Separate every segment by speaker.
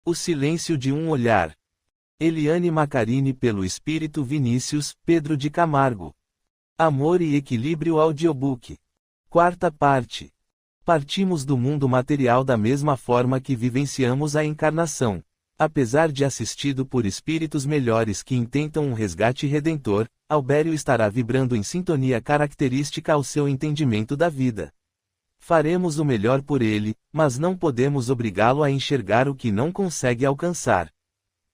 Speaker 1: O silêncio de um olhar. Eliane Macarini pelo Espírito Vinícius, Pedro de Camargo. Amor e Equilíbrio Audiobook. Quarta parte. Partimos do mundo material da mesma forma que vivenciamos a encarnação. Apesar de assistido por espíritos melhores que intentam um resgate redentor, Albério estará vibrando em sintonia característica ao seu entendimento da vida. Faremos o melhor por ele, mas não podemos obrigá-lo a enxergar o que não consegue alcançar.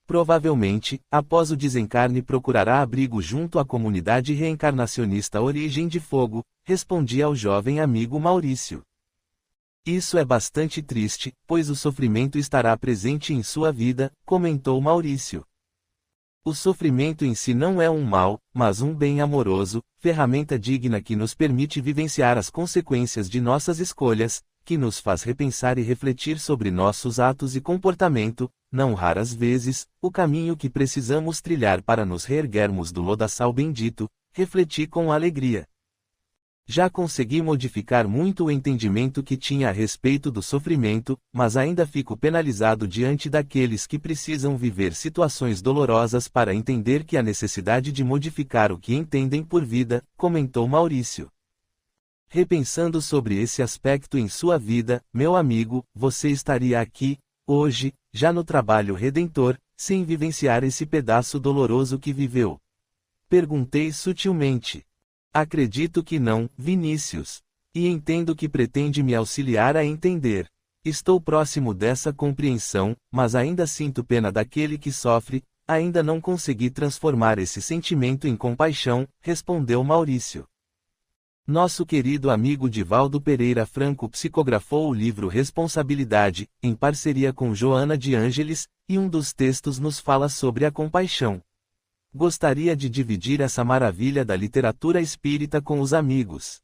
Speaker 1: Provavelmente, após o desencarne procurará abrigo junto à comunidade reencarnacionista Origem de Fogo, respondia ao jovem amigo Maurício. Isso é bastante triste, pois o sofrimento estará presente em sua vida, comentou Maurício. O sofrimento em si não é um mal, mas um bem amoroso, ferramenta digna que nos permite vivenciar as consequências de nossas escolhas, que nos faz repensar e refletir sobre nossos atos e comportamento, não raras vezes, o caminho que precisamos trilhar para nos reerguermos do lodaçal bendito, refleti com alegria. Já consegui modificar muito o entendimento que tinha a respeito do sofrimento, mas ainda fico penalizado diante daqueles que precisam viver situações dolorosas para entender que há necessidade de modificar o que entendem por vida, comentou Maurício. Repensando sobre esse aspecto em sua vida, meu amigo, você estaria aqui, hoje, já no trabalho redentor, sem vivenciar esse pedaço doloroso que viveu? Perguntei sutilmente. Acredito que não, Vinícius. E entendo que pretende me auxiliar a entender. Estou próximo dessa compreensão, mas ainda sinto pena daquele que sofre, ainda não consegui transformar esse sentimento em compaixão, respondeu Maurício. Nosso querido amigo Divaldo Pereira Franco psicografou o livro Responsabilidade, em parceria com Joana de Ângeles, e um dos textos nos fala sobre a compaixão. Gostaria de dividir essa maravilha da literatura espírita com os amigos.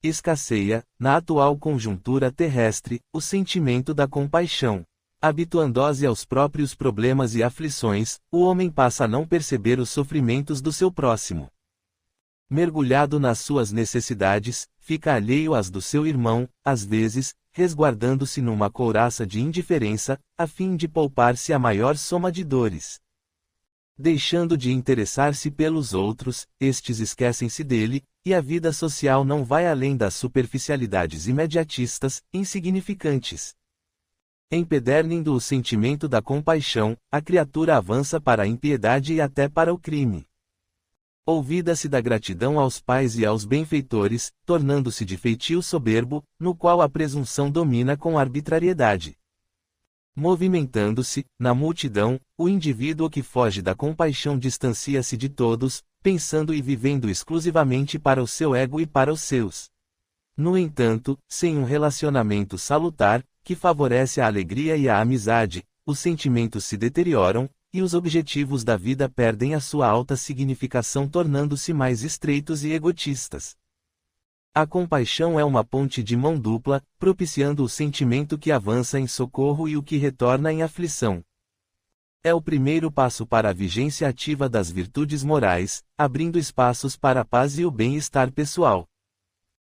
Speaker 1: Escasseia, na atual conjuntura terrestre, o sentimento da compaixão. Habituando-se aos próprios problemas e aflições, o homem passa a não perceber os sofrimentos do seu próximo. Mergulhado nas suas necessidades, fica alheio às do seu irmão, às vezes, resguardando-se numa couraça de indiferença, a fim de poupar-se a maior soma de dores. Deixando de interessar-se pelos outros, estes esquecem-se dele, e a vida social não vai além das superficialidades imediatistas, insignificantes. Empedernindo o sentimento da compaixão, a criatura avança para a impiedade e até para o crime. Olvida-se da gratidão aos pais e aos benfeitores, tornando-se de feitio soberbo, no qual a presunção domina com arbitrariedade. Movimentando-se, na multidão, o indivíduo que foge da compaixão distancia-se de todos, pensando e vivendo exclusivamente para o seu ego e para os seus. No entanto, sem um relacionamento salutar, que favorece a alegria e a amizade, os sentimentos se deterioram, e os objetivos da vida perdem a sua alta significação, tornando-se mais estreitos e egotistas. A compaixão é uma ponte de mão dupla, propiciando o sentimento que avança em socorro e o que retorna em aflição. É o primeiro passo para a vigência ativa das virtudes morais, abrindo espaços para a paz e o bem-estar pessoal.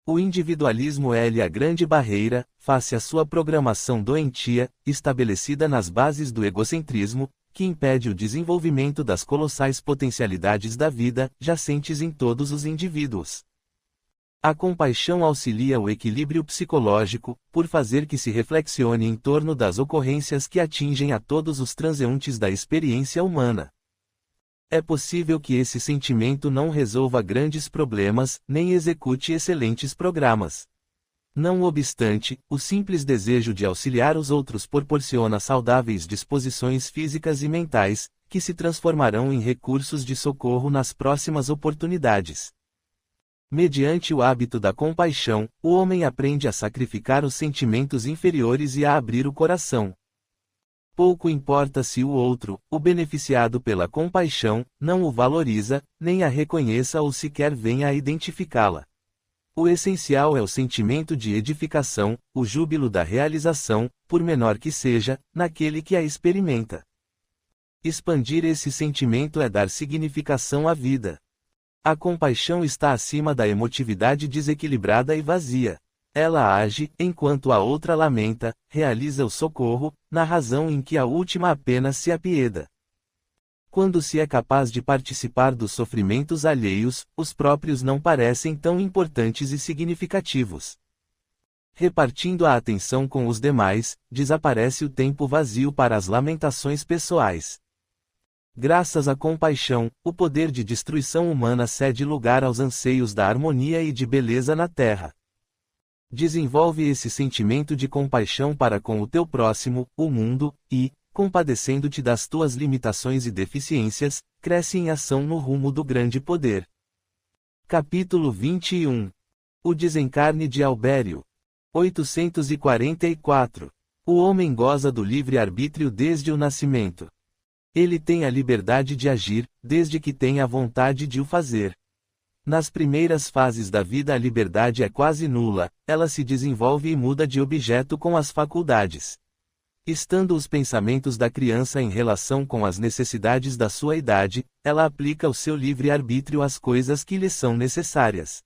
Speaker 1: O individualismo é a grande barreira, face à sua programação doentia, estabelecida nas bases do egocentrismo, que impede o desenvolvimento das colossais potencialidades da vida, jacentes em todos os indivíduos. A compaixão auxilia o equilíbrio psicológico, por fazer que se reflexione em torno das ocorrências que atingem a todos os transeuntes da experiência humana. É possível que esse sentimento não resolva grandes problemas, nem execute excelentes programas. Não obstante, o simples desejo de auxiliar os outros proporciona saudáveis disposições físicas e mentais, que se transformarão em recursos de socorro nas próximas oportunidades. Mediante o hábito da compaixão, o homem aprende a sacrificar os sentimentos inferiores e a abrir o coração. Pouco importa se o outro, o beneficiado pela compaixão, não o valoriza, nem a reconheça ou sequer venha a identificá-la. O essencial é o sentimento de edificação, o júbilo da realização, por menor que seja, naquele que a experimenta. Expandir esse sentimento é dar significação à vida. A compaixão está acima da emotividade desequilibrada e vazia. Ela age, enquanto a outra lamenta, realiza o socorro, na razão em que a última apenas se apieda. Quando se é capaz de participar dos sofrimentos alheios, os próprios não parecem tão importantes e significativos. Repartindo a atenção com os demais, desaparece o tempo vazio para as lamentações pessoais. Graças à compaixão, o poder de destruição humana cede lugar aos anseios da harmonia e de beleza na Terra. Desenvolve esse sentimento de compaixão para com o teu próximo, o mundo, e, compadecendo-te das tuas limitações e deficiências, cresce em ação no rumo do grande poder. Capítulo 21. O desencarne de Albério. 844. O homem goza do livre-arbítrio desde o nascimento. Ele tem a liberdade de agir, desde que tenha a vontade de o fazer. Nas primeiras fases da vida a liberdade é quase nula, ela se desenvolve e muda de objeto com as faculdades. Estando os pensamentos da criança em relação com as necessidades da sua idade, ela aplica o seu livre-arbítrio às coisas que lhe são necessárias.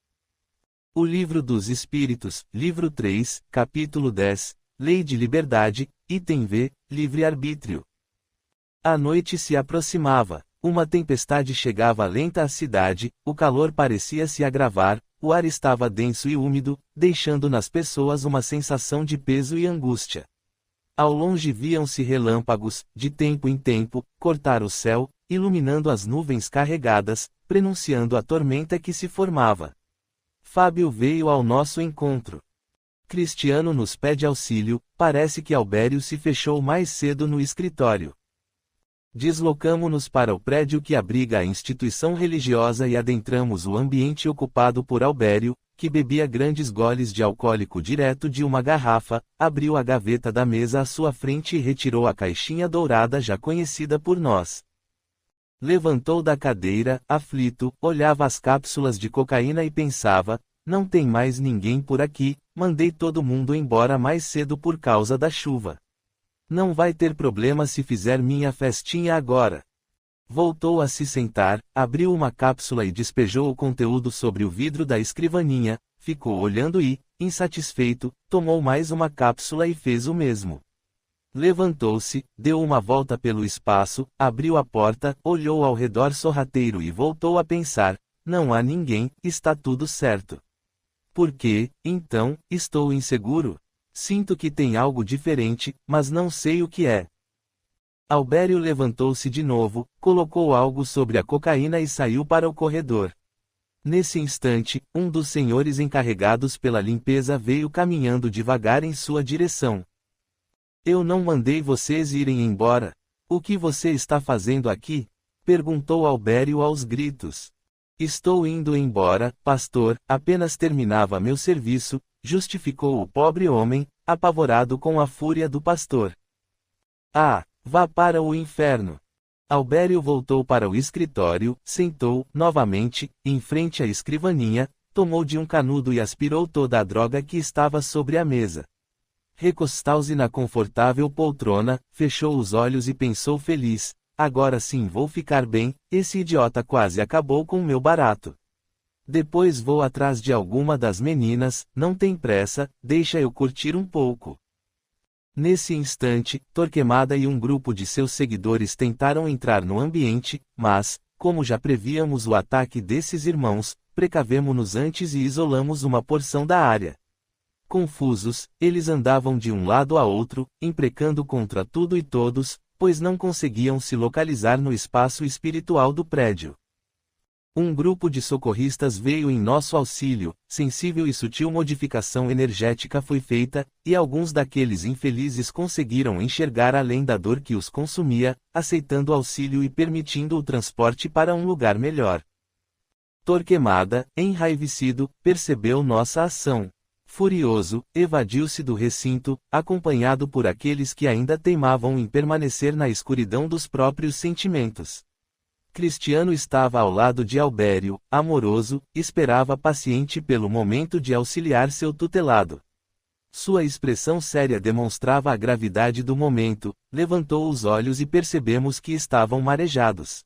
Speaker 1: O Livro dos Espíritos, livro 3, capítulo 10, Lei de Liberdade, item V, livre-arbítrio. A noite se aproximava. Uma tempestade chegava lenta à cidade, o calor parecia se agravar, o ar estava denso e úmido, deixando nas pessoas uma sensação de peso e angústia. Ao longe viam-se relâmpagos, de tempo em tempo, cortar o céu, iluminando as nuvens carregadas, prenunciando a tormenta que se formava. Fábio veio ao nosso encontro. Cristiano nos pede auxílio, parece que Albério se fechou mais cedo no escritório. Deslocamo-nos para o prédio que abriga a instituição religiosa e adentramos o ambiente ocupado por Albério, que bebia grandes goles de alcoólico direto de uma garrafa, abriu a gaveta da mesa à sua frente e retirou a caixinha dourada já conhecida por nós. Levantou da cadeira, aflito, olhava as cápsulas de cocaína e pensava, não tem mais ninguém por aqui, mandei todo mundo embora mais cedo por causa da chuva. Não vai ter problema se fizer minha festinha agora. Voltou a se sentar, abriu uma cápsula e despejou o conteúdo sobre o vidro da escrivaninha, ficou olhando e, insatisfeito, tomou mais uma cápsula e fez o mesmo. Levantou-se, deu uma volta pelo espaço, abriu a porta, olhou ao redor sorrateiro e voltou a pensar, não há ninguém, está tudo certo. Por quê, então, estou inseguro? Sinto que tem algo diferente, mas não sei o que é. Albério levantou-se de novo, colocou algo sobre a cocaína e saiu para o corredor. Nesse instante, um dos senhores encarregados pela limpeza veio caminhando devagar em sua direção. Eu não mandei vocês irem embora. O que você está fazendo aqui? Perguntou Albério aos gritos. Estou indo embora, pastor, apenas terminava meu serviço, justificou o pobre homem, apavorado com a fúria do pastor. Ah, vá para o inferno. Albério voltou para o escritório, sentou, novamente, em frente à escrivaninha, tomou de um canudo e aspirou toda a droga que estava sobre a mesa. Recostou-se na confortável poltrona, fechou os olhos e pensou feliz, agora sim vou ficar bem, esse idiota quase acabou com o meu barato. Depois vou atrás de alguma das meninas, não tem pressa, deixa eu curtir um pouco. Nesse instante, Torquemada e um grupo de seus seguidores tentaram entrar no ambiente, mas, como já prevíamos o ataque desses irmãos, precavemo-nos antes e isolamos uma porção da área. Confusos, eles andavam de um lado a outro, imprecando contra tudo e todos, pois não conseguiam se localizar no espaço espiritual do prédio. Um grupo de socorristas veio em nosso auxílio, sensível e sutil modificação energética foi feita, e alguns daqueles infelizes conseguiram enxergar além da dor que os consumia, aceitando auxílio e permitindo o transporte para um lugar melhor. Torquemada, enraivecido, percebeu nossa ação. Furioso, evadiu-se do recinto, acompanhado por aqueles que ainda teimavam em permanecer na escuridão dos próprios sentimentos. Cristiano estava ao lado de Albério, amoroso, esperava paciente pelo momento de auxiliar seu tutelado. Sua expressão séria demonstrava a gravidade do momento, levantou os olhos e percebemos que estavam marejados.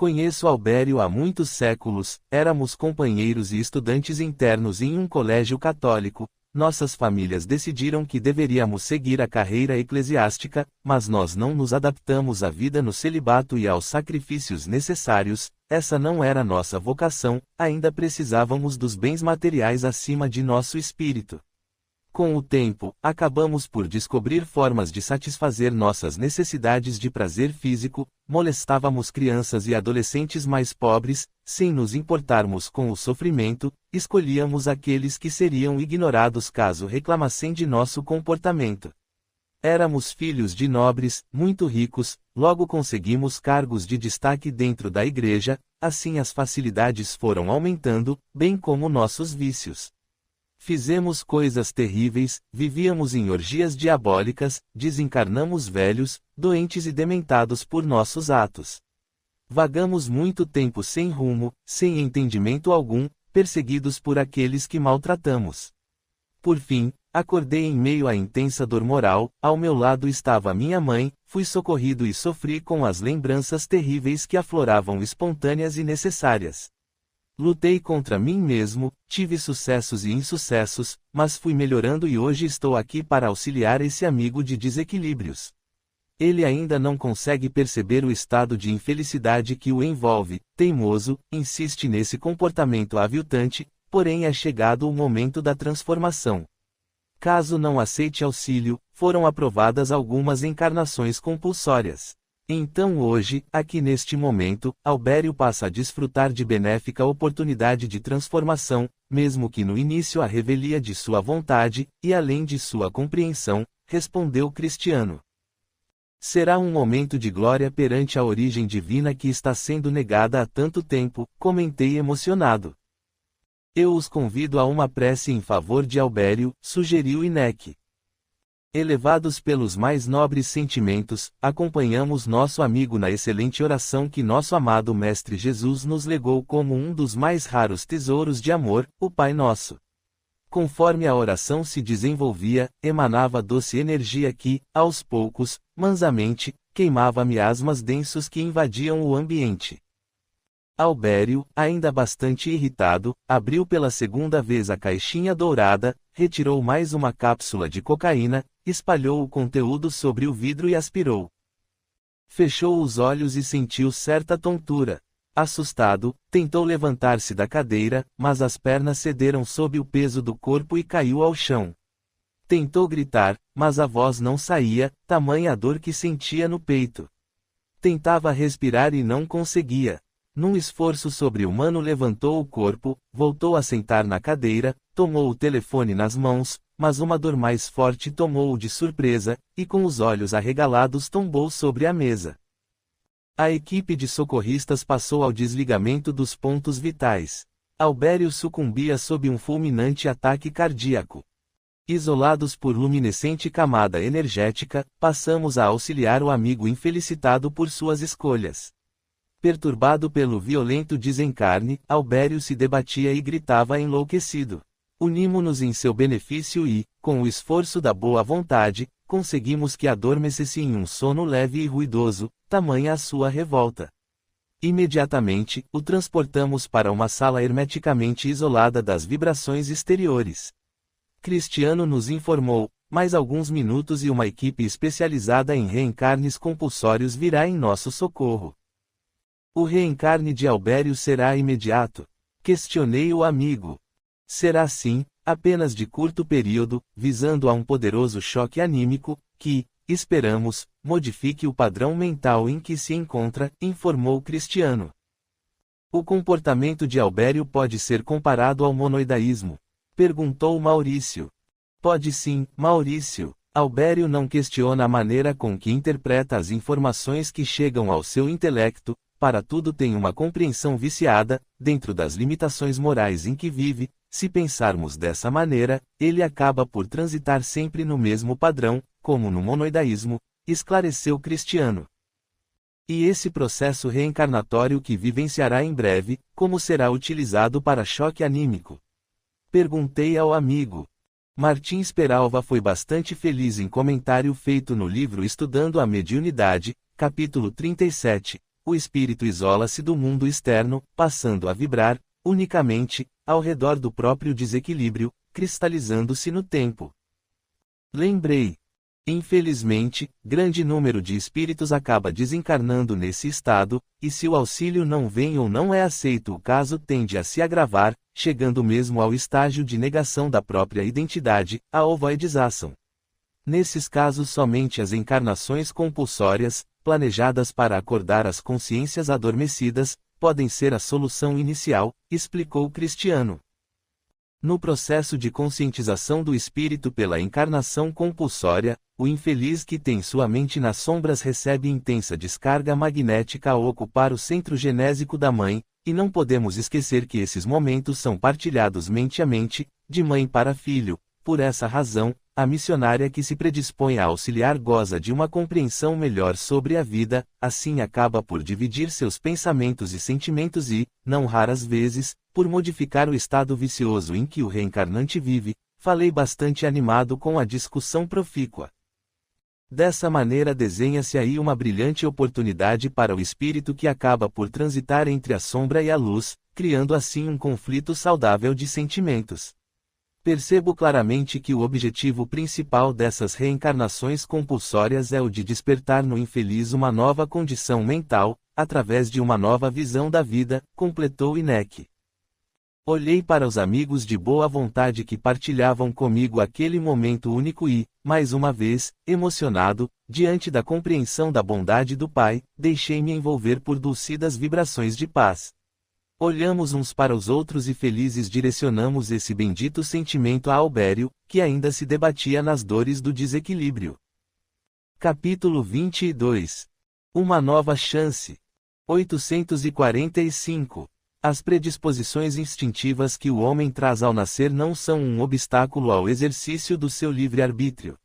Speaker 1: Conheço Albério há muitos séculos, éramos companheiros e estudantes internos em um colégio católico. Nossas famílias decidiram que deveríamos seguir a carreira eclesiástica, mas nós não nos adaptamos à vida no celibato e aos sacrifícios necessários. Essa não era nossa vocação, ainda precisávamos dos bens materiais acima de nosso espírito. Com o tempo, acabamos por descobrir formas de satisfazer nossas necessidades de prazer físico, molestávamos crianças e adolescentes mais pobres, sem nos importarmos com o sofrimento, escolhíamos aqueles que seriam ignorados caso reclamassem de nosso comportamento. Éramos filhos de nobres, muito ricos, logo conseguimos cargos de destaque dentro da igreja, assim as facilidades foram aumentando, bem como nossos vícios. Fizemos coisas terríveis, vivíamos em orgias diabólicas, desencarnamos velhos, doentes e dementados por nossos atos. Vagamos muito tempo sem rumo, sem entendimento algum, perseguidos por aqueles que maltratamos. Por fim, acordei em meio à intensa dor moral, ao meu lado estava minha mãe, fui socorrido e sofri com as lembranças terríveis que afloravam espontâneas e necessárias. Lutei contra mim mesmo, tive sucessos e insucessos, mas fui melhorando e hoje estou aqui para auxiliar esse amigo de desequilíbrios. Ele ainda não consegue perceber o estado de infelicidade que o envolve, teimoso, insiste nesse comportamento aviltante, porém é chegado o momento da transformação. Caso não aceite auxílio, foram aprovadas algumas encarnações compulsórias. Então hoje, aqui neste momento, Albério passa a desfrutar de benéfica oportunidade de transformação, mesmo que no início a revelia de sua vontade, e além de sua compreensão, respondeu Cristiano. Será um momento de glória perante a origem divina que está sendo negada há tanto tempo, comentei emocionado. Eu os convido a uma prece em favor de Albério, sugeriu Inek. Elevados pelos mais nobres sentimentos, acompanhamos nosso amigo na excelente oração que nosso amado Mestre Jesus nos legou como um dos mais raros tesouros de amor, o Pai Nosso. Conforme a oração se desenvolvia, emanava doce energia que, aos poucos, mansamente, queimava miasmas densos que invadiam o ambiente. Albério, ainda bastante irritado, abriu pela segunda vez a caixinha dourada, retirou mais uma cápsula de cocaína, espalhou o conteúdo sobre o vidro e aspirou. Fechou os olhos e sentiu certa tontura. Assustado, tentou levantar-se da cadeira, mas as pernas cederam sob o peso do corpo e caiu ao chão. Tentou gritar, mas a voz não saía, tamanha a dor que sentia no peito. Tentava respirar e não conseguia. Num esforço sobre-humano levantou o corpo, voltou a sentar na cadeira, tomou o telefone nas mãos, mas uma dor mais forte tomou-o de surpresa, e com os olhos arregalados tombou sobre a mesa. A equipe de socorristas passou ao desligamento dos pontos vitais. Albério sucumbia sob um fulminante ataque cardíaco. Isolados por luminescente camada energética, passamos a auxiliar o amigo infelicitado por suas escolhas. Perturbado pelo violento desencarne, Albério se debatia e gritava enlouquecido. Unimo-nos em seu benefício e, com o esforço da boa vontade, conseguimos que adormecesse em um sono leve e ruidoso, tamanha a sua revolta. Imediatamente, o transportamos para uma sala hermeticamente isolada das vibrações exteriores. Cristiano nos informou, mais alguns minutos e uma equipe especializada em reencarnes compulsórios virá em nosso socorro. O reencarne de Albério será imediato? Questionei o amigo. Será sim, apenas de curto período, visando a um poderoso choque anímico, que, esperamos, modifique o padrão mental em que se encontra, informou Cristiano. O comportamento de Albério pode ser comparado ao monoidaísmo? Perguntou Maurício. Pode sim, Maurício. Albério não questiona a maneira com que interpreta as informações que chegam ao seu intelecto, para tudo tem uma compreensão viciada, dentro das limitações morais em que vive. Se pensarmos dessa maneira, ele acaba por transitar sempre no mesmo padrão, como no monoidaísmo, esclareceu Cristiano. E esse processo reencarnatório que vivenciará em breve, como será utilizado para choque anímico? Perguntei ao amigo. Martins Peralva foi bastante feliz em comentário feito no livro Estudando a Mediunidade, capítulo 37, o espírito isola-se do mundo externo, passando a vibrar, unicamente, ao redor do próprio desequilíbrio, cristalizando-se no tempo. Lembrei. Infelizmente, grande número de espíritos acaba desencarnando nesse estado, e se o auxílio não vem ou não é aceito, o caso tende a se agravar, chegando mesmo ao estágio de negação da própria identidade, a ovoidização. Nesses casos, somente as encarnações compulsórias, planejadas para acordar as consciências adormecidas, podem ser a solução inicial, explicou Cristiano. No processo de conscientização do espírito pela encarnação compulsória, o infeliz que tem sua mente nas sombras recebe intensa descarga magnética ao ocupar o centro genésico da mãe, e não podemos esquecer que esses momentos são partilhados mente a mente, de mãe para filho. Por essa razão, a missionária que se predispõe a auxiliar goza de uma compreensão melhor sobre a vida, assim acaba por dividir seus pensamentos e sentimentos e, não raras vezes, por modificar o estado vicioso em que o reencarnante vive. Falei bastante animado com a discussão profícua. Dessa maneira desenha-se aí uma brilhante oportunidade para o espírito que acaba por transitar entre a sombra e a luz, criando assim um conflito saudável de sentimentos. Percebo claramente que o objetivo principal dessas reencarnações compulsórias é o de despertar no infeliz uma nova condição mental, através de uma nova visão da vida, completou Inek. Olhei para os amigos de boa vontade que partilhavam comigo aquele momento único e, mais uma vez, emocionado, diante da compreensão da bondade do Pai, deixei-me envolver por dulcidas vibrações de paz. Olhamos uns para os outros e felizes direcionamos esse bendito sentimento a Albério, que ainda se debatia nas dores do desequilíbrio. Capítulo 22. Uma nova chance. 845. As predisposições instintivas que o homem traz ao nascer não são um obstáculo ao exercício do seu livre-arbítrio.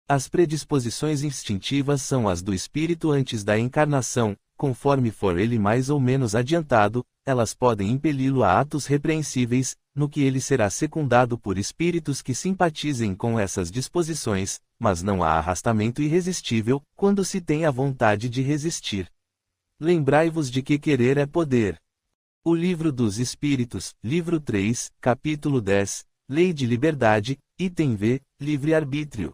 Speaker 1: As predisposições instintivas são as do espírito antes da encarnação. Conforme for ele mais ou menos adiantado, elas podem impeli-lo a atos repreensíveis, no que ele será secundado por espíritos que simpatizem com essas disposições, mas não há arrastamento irresistível, quando se tem a vontade de resistir. Lembrai-vos de que querer é poder. O Livro dos Espíritos, livro 3, capítulo 10, Lei de Liberdade, item V, Livre-Arbítrio.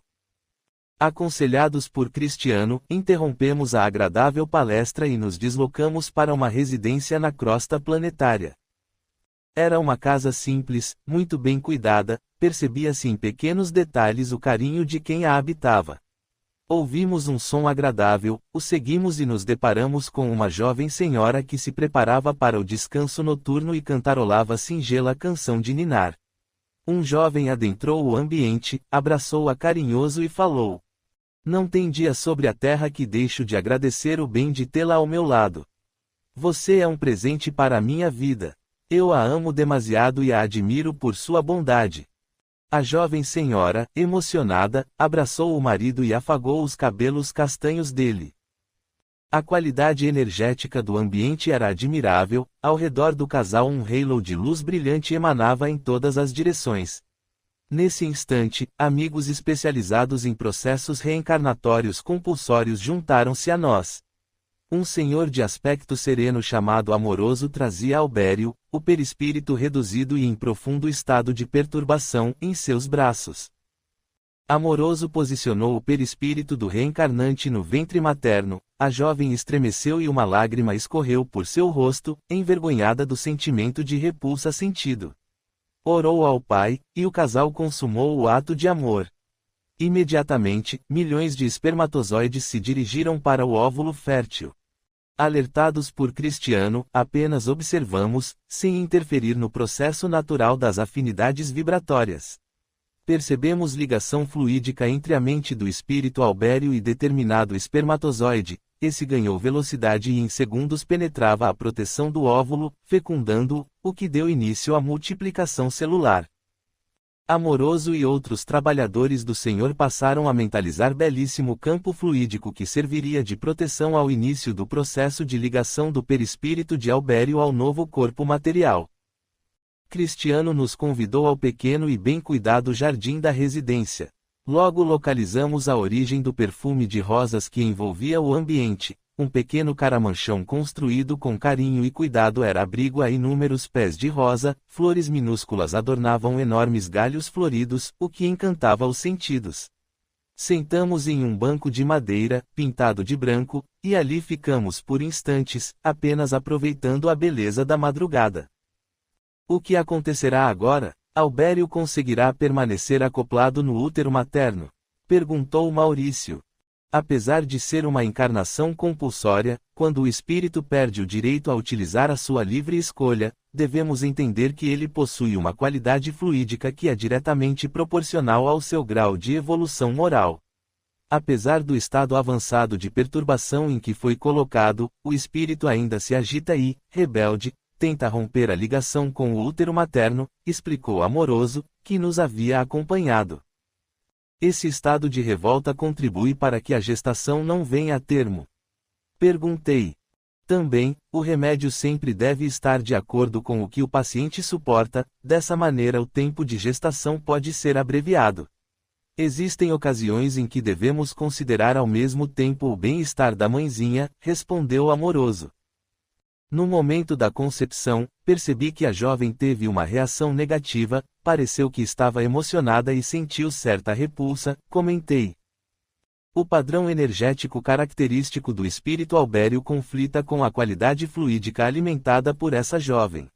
Speaker 1: Aconselhados por Cristiano, interrompemos a agradável palestra e nos deslocamos para uma residência na crosta planetária. Era uma casa simples, muito bem cuidada, percebia-se em pequenos detalhes o carinho de quem a habitava. Ouvimos um som agradável, o seguimos e nos deparamos com uma jovem senhora que se preparava para o descanso noturno e cantarolava a singela canção de ninar. Um jovem adentrou o ambiente, abraçou-a carinhoso e falou: "Não tem dia sobre a terra que deixo de agradecer o bem de tê-la ao meu lado. Você é um presente para a minha vida. Eu a amo demasiado e a admiro por sua bondade." A jovem senhora, emocionada, abraçou o marido e afagou os cabelos castanhos dele. A qualidade energética do ambiente era admirável, ao redor do casal um halo de luz brilhante emanava em todas as direções. Nesse instante, amigos especializados em processos reencarnatórios compulsórios juntaram-se a nós. Um senhor de aspecto sereno chamado Amoroso trazia Albério, o perispírito reduzido e em profundo estado de perturbação, em seus braços. Amoroso posicionou o perispírito do reencarnante no ventre materno, a jovem estremeceu e uma lágrima escorreu por seu rosto, envergonhada do sentimento de repulsa sentido. Orou ao Pai, e o casal consumou o ato de amor. Imediatamente, milhões de espermatozoides se dirigiram para o óvulo fértil. Alertados por Cristiano, apenas observamos, sem interferir no processo natural das afinidades vibratórias. Percebemos ligação fluídica entre a mente do espírito Albério e determinado espermatozoide. Esse ganhou velocidade e em segundos penetrava a proteção do óvulo, fecundando-o, o que deu início à multiplicação celular. Amoroso e outros trabalhadores do Senhor passaram a mentalizar belíssimo campo fluídico que serviria de proteção ao início do processo de ligação do perispírito de Albério ao novo corpo material. Cristiano nos convidou ao pequeno e bem cuidado jardim da residência. Logo localizamos a origem do perfume de rosas que envolvia o ambiente. um pequeno caramanchão construído com carinho e cuidado era abrigo a inúmeros pés de rosa, flores minúsculas adornavam enormes galhos floridos, o que encantava os sentidos. Sentamos em um banco de madeira, pintado de branco, e ali ficamos por instantes, apenas aproveitando a beleza da madrugada. O que acontecerá agora? Albério conseguirá permanecer acoplado no útero materno? Perguntou Maurício. Apesar de ser uma encarnação compulsória, quando o espírito perde o direito a utilizar a sua livre escolha, devemos entender que ele possui uma qualidade fluídica que é diretamente proporcional ao seu grau de evolução moral. Apesar do estado avançado de perturbação em que foi colocado, o espírito ainda se agita e, rebelde, tenta romper a ligação com o útero materno, explicou Amoroso, que nos havia acompanhado. Esse estado de revolta contribui para que a gestação não venha a termo. Perguntei. Também, o remédio sempre deve estar de acordo com o que o paciente suporta, dessa maneira o tempo de gestação pode ser abreviado. Existem ocasiões em que devemos considerar ao mesmo tempo o bem-estar da mãezinha, respondeu Amoroso. No momento da concepção, percebi que a jovem teve uma reação negativa, pareceu que estava emocionada e sentiu certa repulsa, comentei. O padrão energético característico do espírito Albério conflita com a qualidade fluídica alimentada por essa jovem.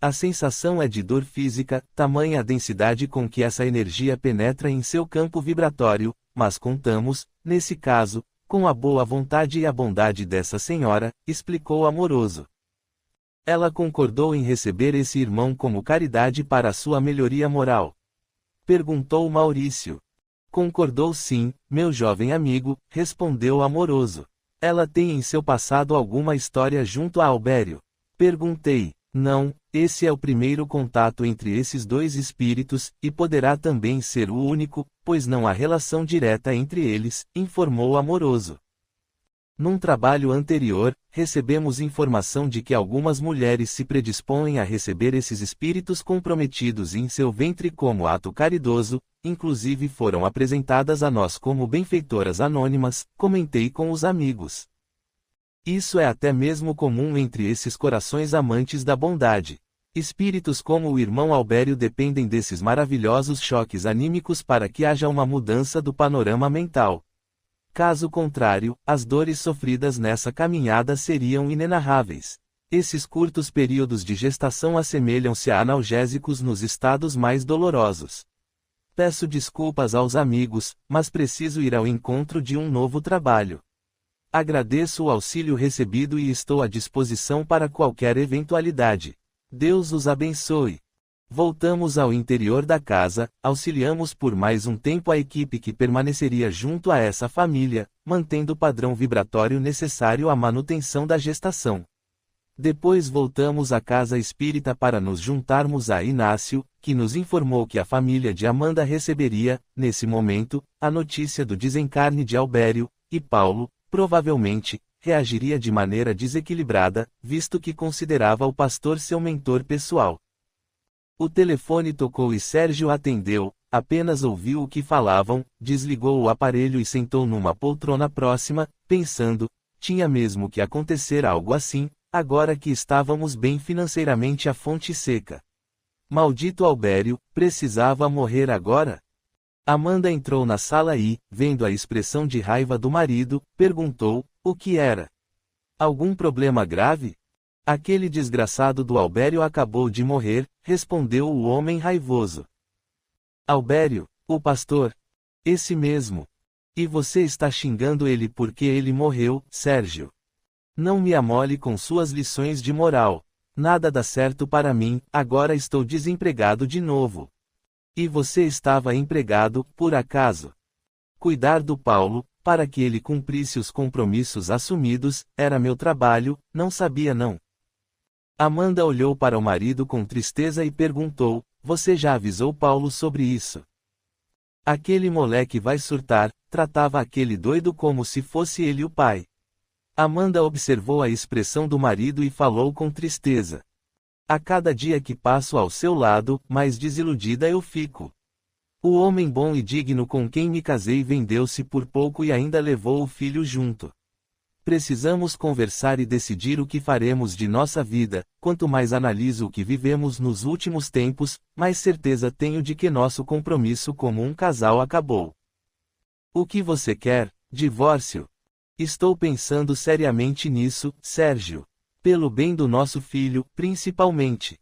Speaker 1: A sensação é de dor física, tamanha a densidade com que essa energia penetra em seu campo vibratório, mas contamos, nesse caso, com a boa vontade e a bondade dessa senhora, explicou Amoroso. Ela concordou em receber esse irmão como caridade para a sua melhoria moral. Perguntou Maurício. Concordou sim, meu jovem amigo, respondeu Amoroso. Ela tem em seu passado alguma história junto a Albério? Perguntei. Não, esse é o primeiro contato entre esses dois espíritos, e poderá também ser o único, pois não há relação direta entre eles, informou Amoroso. Num trabalho anterior, recebemos informação de que algumas mulheres se predispõem a receber esses espíritos comprometidos em seu ventre como ato caridoso, inclusive foram apresentadas a nós como benfeitoras anônimas, comentei com os amigos. Isso é até mesmo comum entre esses corações amantes da bondade. Espíritos como o irmão Albério dependem desses maravilhosos choques anímicos para que haja uma mudança do panorama mental. Caso contrário, as dores sofridas nessa caminhada seriam inenarráveis. Esses curtos períodos de gestação assemelham-se a analgésicos nos estados mais dolorosos. Peço desculpas aos amigos, mas preciso ir ao encontro de um novo trabalho. Agradeço o auxílio recebido e estou à disposição para qualquer eventualidade. Deus os abençoe. Voltamos ao interior da casa, auxiliamos por mais um tempo a equipe que permaneceria junto a essa família, mantendo o padrão vibratório necessário à manutenção da gestação. Depois voltamos à casa espírita para nos juntarmos a Inácio, que nos informou que a família de Amanda receberia, nesse momento, a notícia do desencarne de Albério, e Paulo, provavelmente, reagiria de maneira desequilibrada, visto que considerava o pastor seu mentor pessoal. O telefone tocou e Sérgio atendeu, apenas ouviu o que falavam, desligou o aparelho e sentou numa poltrona próxima, pensando, tinha mesmo que acontecer algo assim, agora que estávamos bem financeiramente à fonte seca. Maldito Albério, precisava morrer agora? Amanda entrou na sala e, vendo a expressão de raiva do marido, perguntou, o que era? Algum problema grave? Aquele desgraçado do Albério acabou de morrer, respondeu o homem raivoso. Albério, o pastor? Esse mesmo. E você está xingando ele porque ele morreu, Sérgio? Não me amole com suas lições de moral. Nada dá certo para mim, agora estou desempregado de novo. E você estava empregado, por acaso? Cuidar do Paulo, para que ele cumprisse os compromissos assumidos, era meu trabalho, não sabia não. Amanda olhou para o marido com tristeza e perguntou, você já avisou Paulo sobre isso? Aquele moleque vai surtar, tratava aquele doido como se fosse ele o pai. Amanda observou a expressão do marido e falou com tristeza. A cada dia que passo ao seu lado, mais desiludida eu fico. O homem bom e digno com quem me casei vendeu-se por pouco e ainda levou o filho junto. Precisamos conversar e decidir o que faremos de nossa vida. Quanto mais analiso o que vivemos nos últimos tempos, mais certeza tenho de que nosso compromisso como um casal acabou. O que você quer? Divórcio? Estou pensando seriamente nisso, Sérgio. Pelo bem do nosso filho, principalmente.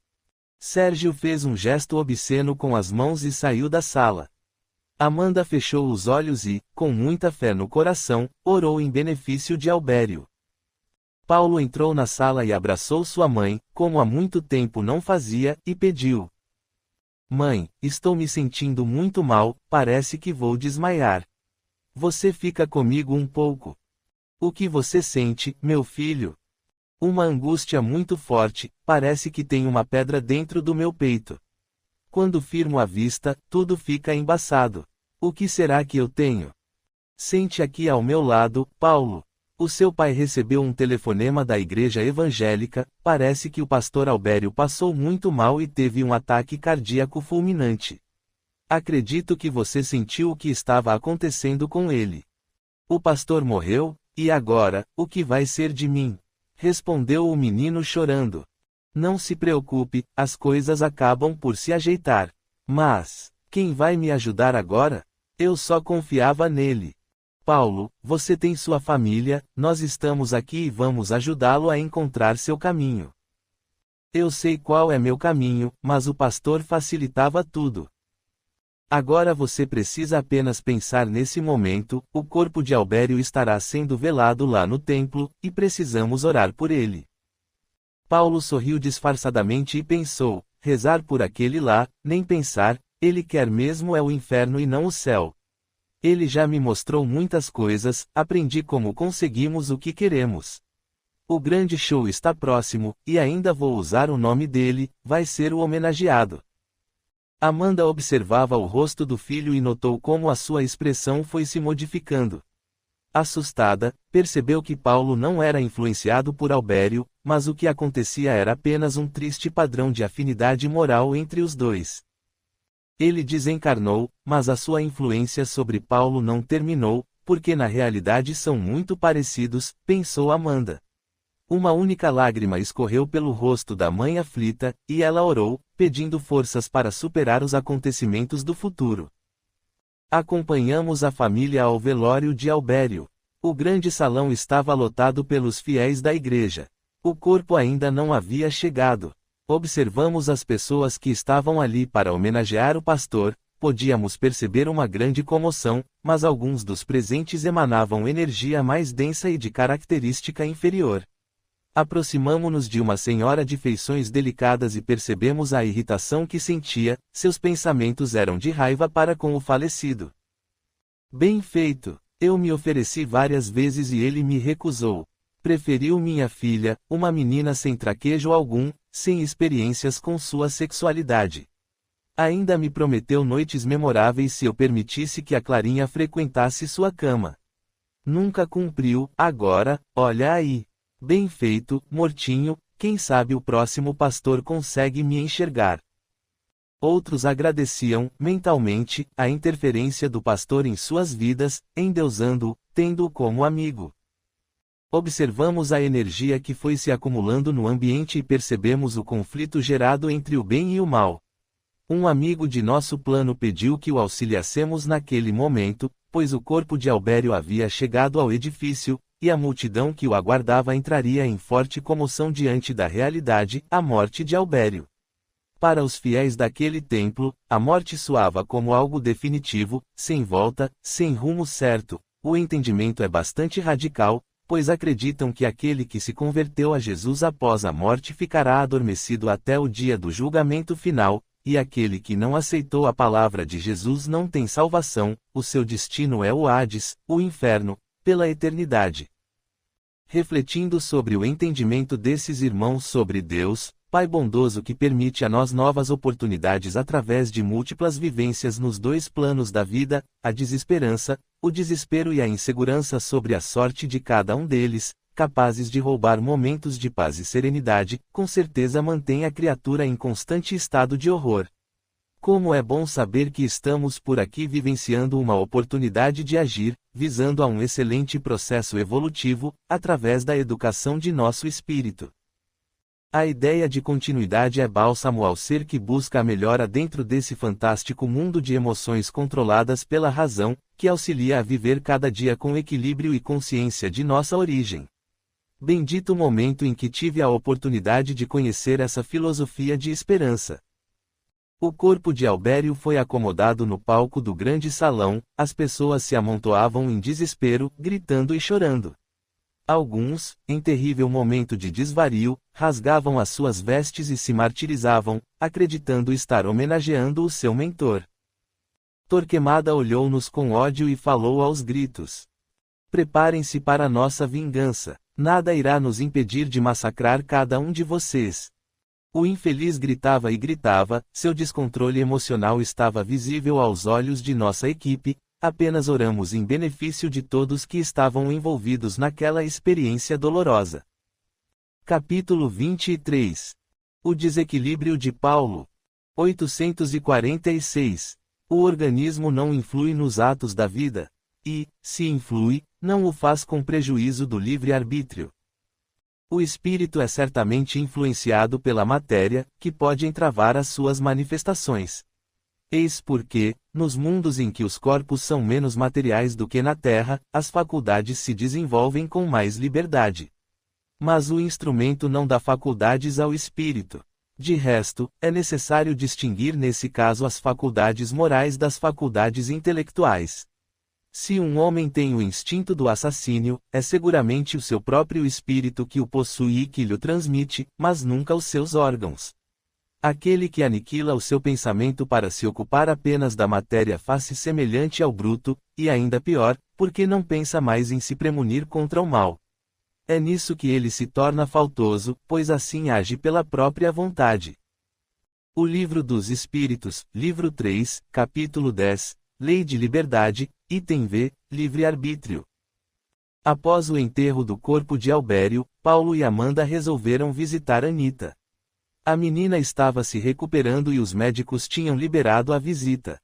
Speaker 1: Sérgio fez um gesto obsceno com as mãos e saiu da sala. Amanda fechou os olhos e, com muita fé no coração, orou em benefício de Albério. Paulo entrou na sala e abraçou sua mãe, como há muito tempo não fazia, e pediu: Mãe, estou me sentindo muito mal, parece que vou desmaiar. Você fica comigo um pouco. O que você sente, meu filho? Uma angústia muito forte, parece que tem uma pedra dentro do meu peito. Quando firmo a vista, tudo fica embaçado. O que será que eu tenho? Sente aqui ao meu lado, Paulo. O seu pai recebeu um telefonema da igreja evangélica, parece que o pastor Albério passou muito mal e teve um ataque cardíaco fulminante. Acredito que você sentiu o que estava acontecendo com ele. O pastor morreu, e agora, o que vai ser de mim? Respondeu o menino chorando. Não se preocupe, as coisas acabam por se ajeitar. Mas, quem vai me ajudar agora? Eu só confiava nele. Paulo, você tem sua família, nós estamos aqui e vamos ajudá-lo a encontrar seu caminho. Eu sei qual é meu caminho, mas o pastor facilitava tudo. Agora você precisa apenas pensar nesse momento, o corpo de Albério estará sendo velado lá no templo, e precisamos orar por ele. Paulo sorriu disfarçadamente e pensou: rezar por aquele lá, nem pensar, ele quer mesmo é o inferno e não o céu. Ele já me mostrou muitas coisas, aprendi como conseguimos o que queremos. O grande show está próximo, e ainda vou usar o nome dele, vai ser o homenageado. Amanda observava o rosto do filho e notou como a sua expressão foi se modificando. Assustada, percebeu que Paulo não era influenciado por Albério, mas o que acontecia era apenas um triste padrão de afinidade moral entre os dois. Ele desencarnou, mas a sua influência sobre Paulo não terminou, porque na realidade são muito parecidos, pensou Amanda. Uma única lágrima escorreu pelo rosto da mãe aflita, e ela orou, pedindo forças para superar os acontecimentos do futuro. Acompanhamos a família ao velório de Albério. O grande salão estava lotado pelos fiéis da igreja. O corpo ainda não havia chegado. Observamos as pessoas que estavam ali para homenagear o pastor, podíamos perceber uma grande comoção, mas alguns dos presentes emanavam energia mais densa e de característica inferior. Aproximamo-nos de uma senhora de feições delicadas e percebemos a irritação que sentia, seus pensamentos eram de raiva para com o falecido. Bem feito! Eu me ofereci várias vezes e ele me recusou. Preferiu minha filha, uma menina sem traquejo algum, sem experiências com sua sexualidade. Ainda me prometeu noites memoráveis se eu permitisse que a Clarinha frequentasse sua cama. Nunca cumpriu, agora, olha aí. Bem feito, mortinho, quem sabe o próximo pastor consegue me enxergar. Outros agradeciam, mentalmente, a interferência do pastor em suas vidas, endeusando-o, tendo-o como amigo. Observamos a energia que foi se acumulando no ambiente e percebemos o conflito gerado entre o bem e o mal. Um amigo de nosso plano pediu que o auxiliássemos naquele momento, pois o corpo de Albério havia chegado ao edifício, e a multidão que o aguardava entraria em forte comoção diante da realidade, a morte de Albério. Para os fiéis daquele templo, a morte soava como algo definitivo, sem volta, sem rumo certo. O entendimento é bastante radical, pois acreditam que aquele que se converteu a Jesus após a morte ficará adormecido até o dia do julgamento final, e aquele que não aceitou a palavra de Jesus não tem salvação, o seu destino é o Hades, o inferno, pela eternidade. Refletindo sobre o entendimento desses irmãos sobre Deus, Pai bondoso que permite a nós novas oportunidades através de múltiplas vivências nos dois planos da vida, a desesperança, o desespero e a insegurança sobre a sorte de cada um deles, capazes de roubar momentos de paz e serenidade, com certeza mantém a criatura em constante estado de horror. Como é bom saber que estamos por aqui vivenciando uma oportunidade de agir, visando a um excelente processo evolutivo, através da educação de nosso espírito. A ideia de continuidade é bálsamo ao ser que busca a melhora dentro desse fantástico mundo de emoções controladas pela razão, que auxilia a viver cada dia com equilíbrio e consciência de nossa origem. Bendito momento em que tive a oportunidade de conhecer essa filosofia de esperança. O corpo de Albério foi acomodado no palco do grande salão, as pessoas se amontoavam em desespero, gritando e chorando. Alguns, em terrível momento de desvario, rasgavam as suas vestes e se martirizavam, acreditando estar homenageando o seu mentor. Torquemada olhou-nos com ódio e falou aos gritos: "Preparem-se para nossa vingança. Nada irá nos impedir de massacrar cada um de vocês." O infeliz gritava e gritava, seu descontrole emocional estava visível aos olhos de nossa equipe. Apenas oramos em benefício de todos que estavam envolvidos naquela experiência dolorosa. Capítulo 23. O desequilíbrio de Paulo. 846. O organismo não influi nos atos da vida. E, se influi, não o faz com prejuízo do livre-arbítrio. O espírito é certamente influenciado pela matéria, que pode entravar as suas manifestações. Eis porque, nos mundos em que os corpos são menos materiais do que na Terra, as faculdades se desenvolvem com mais liberdade. Mas o instrumento não dá faculdades ao espírito. De resto, é necessário distinguir nesse caso as faculdades morais das faculdades intelectuais. Se um homem tem o instinto do assassínio, é seguramente o seu próprio espírito que o possui e que lhe transmite, mas nunca os seus órgãos. Aquele que aniquila o seu pensamento para se ocupar apenas da matéria faz-se semelhante ao bruto, e ainda pior, porque não pensa mais em se premunir contra o mal. É nisso que ele se torna faltoso, pois assim age pela própria vontade. O Livro dos Espíritos, livro 3, capítulo 10, Lei de Liberdade, item V, Livre-Arbítrio. Após o enterro do corpo de Albério, Paulo e Amanda resolveram visitar Anita. A menina estava se recuperando e os médicos tinham liberado a visita.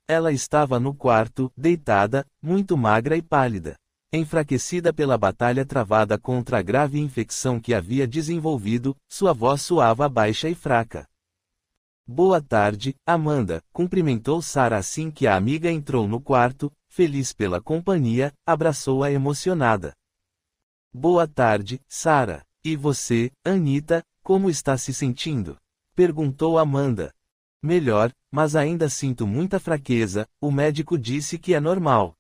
Speaker 1: Ela estava no quarto, deitada, muito magra e pálida. Enfraquecida pela batalha travada contra a grave infecção que havia desenvolvido, sua voz soava baixa e fraca. "Boa tarde, Amanda", cumprimentou Sara assim que a amiga entrou no quarto, feliz pela companhia, abraçou-a emocionada. "Boa tarde, Sara. E você, Anita, como está se sentindo?" perguntou Amanda. "Melhor, mas ainda sinto muita fraqueza, o médico disse que é normal.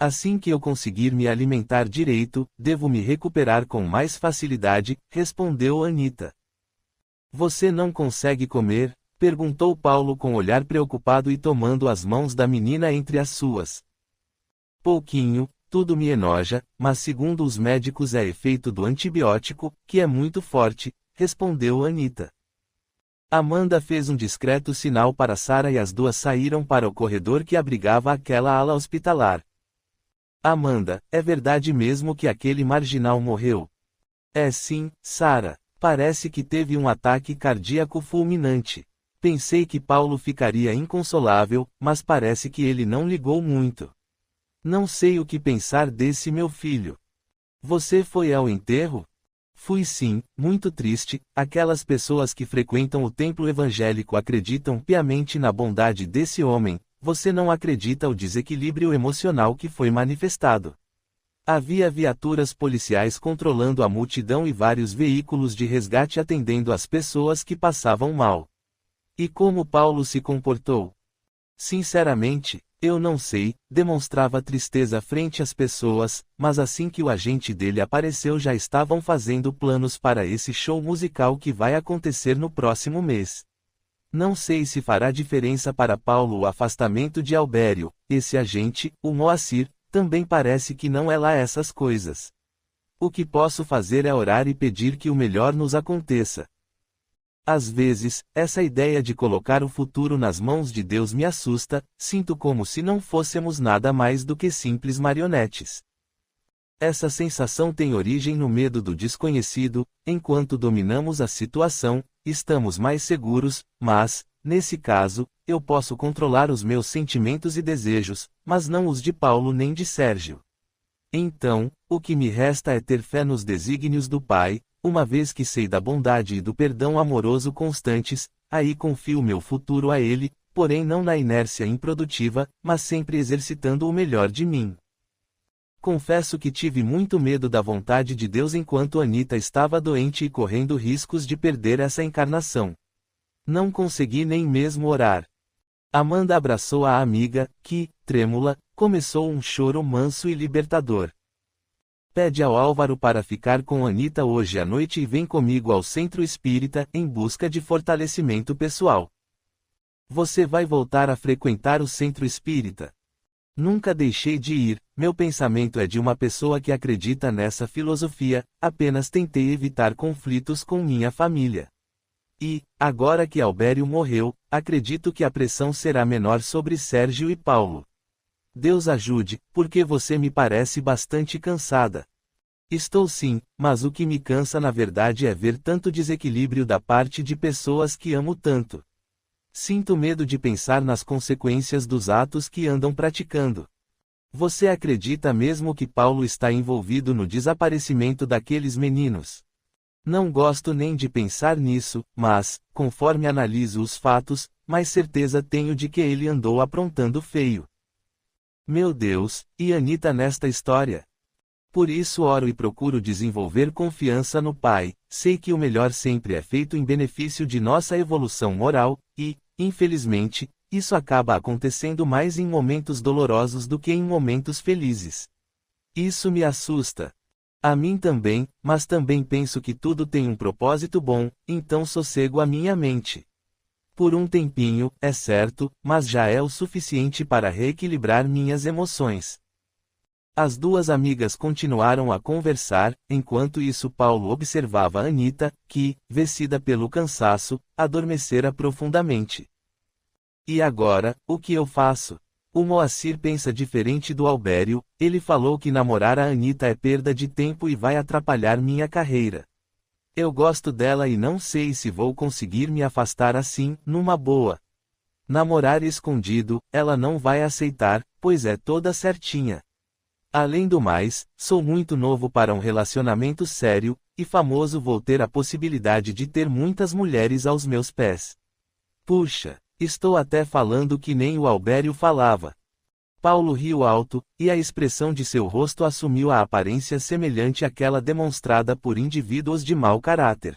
Speaker 1: Assim que eu conseguir me alimentar direito, devo me recuperar com mais facilidade", respondeu Anita. "Você não consegue comer?" perguntou Paulo com olhar preocupado e tomando as mãos da menina entre as suas. "Pouquinho, tudo me enoja, mas segundo os médicos é efeito do antibiótico, que é muito forte", respondeu Anita. Amanda fez um discreto sinal para Sara e as duas saíram para o corredor que abrigava aquela ala hospitalar. "Amanda, é verdade mesmo que aquele marginal morreu?" "É sim, Sara. Parece que teve um ataque cardíaco fulminante. Pensei que Paulo ficaria inconsolável, mas parece que ele não ligou muito. Não sei o que pensar desse meu filho." "Você foi ao enterro?" "Fui sim, muito triste. Aquelas pessoas que frequentam o templo evangélico acreditam piamente na bondade desse homem. Você não acredita o desequilíbrio emocional que foi manifestado. Havia viaturas policiais controlando a multidão e vários veículos de resgate atendendo as pessoas que passavam mal. E como Paulo se comportou? Sinceramente, eu não sei." Demonstrava tristeza frente às pessoas, mas assim que o agente dele apareceu já estavam fazendo planos para esse show musical que vai acontecer no próximo mês. Não sei se fará diferença para Paulo o afastamento de Albério. Esse agente, o Moacir, também parece que não é lá essas coisas. O que posso fazer é orar e pedir que o melhor nos aconteça. Às vezes, essa ideia de colocar o futuro nas mãos de Deus me assusta, sinto como se não fôssemos nada mais do que simples marionetes. Essa sensação tem origem no medo do desconhecido. Enquanto dominamos a situação, estamos mais seguros, mas, nesse caso, eu posso controlar os meus sentimentos e desejos, mas não os de Paulo nem de Sérgio. Então, o que me resta é ter fé nos desígnios do Pai, uma vez que sei da bondade e do perdão amoroso constantes, aí confio meu futuro a Ele, porém não na inércia improdutiva, mas sempre exercitando o melhor de mim. Confesso que tive muito medo da vontade de Deus enquanto Anita estava doente e correndo riscos de perder essa encarnação. Não consegui nem mesmo orar. Amanda abraçou a amiga, que, trêmula, começou um choro manso e libertador. Pede ao Álvaro para ficar com Anita hoje à noite e vem comigo ao Centro Espírita em busca de fortalecimento pessoal. Você vai voltar a frequentar o Centro Espírita? Nunca deixei de ir, meu pensamento é de uma pessoa que acredita nessa filosofia, apenas tentei evitar conflitos com minha família. E, agora que Albério morreu, acredito que a pressão será menor sobre Sérgio e Paulo. Deus ajude, porque você me parece bastante cansada. Estou sim, mas o que me cansa na verdade é ver tanto desequilíbrio da parte de pessoas que amo tanto. Sinto medo de pensar nas consequências dos atos que andam praticando. Você acredita mesmo que Paulo está envolvido no desaparecimento daqueles meninos? Não gosto nem de pensar nisso, mas, conforme analiso os fatos, mais certeza tenho de que ele andou aprontando feio. Meu Deus, e Anita nesta história? Por isso oro e procuro desenvolver confiança no Pai, sei que o melhor sempre é feito em benefício de nossa evolução moral, e, infelizmente, isso acaba acontecendo mais em momentos dolorosos do que em momentos felizes. Isso me assusta. A mim também, mas também penso que tudo tem um propósito bom, então sossego a minha mente. Por um tempinho, é certo, mas já é o suficiente para reequilibrar minhas emoções. As duas amigas continuaram a conversar, enquanto isso Paulo observava Anita, que, vencida pelo cansaço, adormecera profundamente. E agora, o que eu faço? O Moacir pensa diferente do Albério, ele falou que namorar a Anita é perda de tempo e vai atrapalhar minha carreira. Eu gosto dela e não sei se vou conseguir me afastar assim, numa boa. Namorar escondido, ela não vai aceitar, pois é toda certinha. Além do mais, sou muito novo para um relacionamento sério, e famoso vou ter a possibilidade de ter muitas mulheres aos meus pés. Puxa! Estou até falando que nem o Albério falava. Paulo riu alto, e a expressão de seu rosto assumiu a aparência semelhante àquela demonstrada por indivíduos de mau caráter.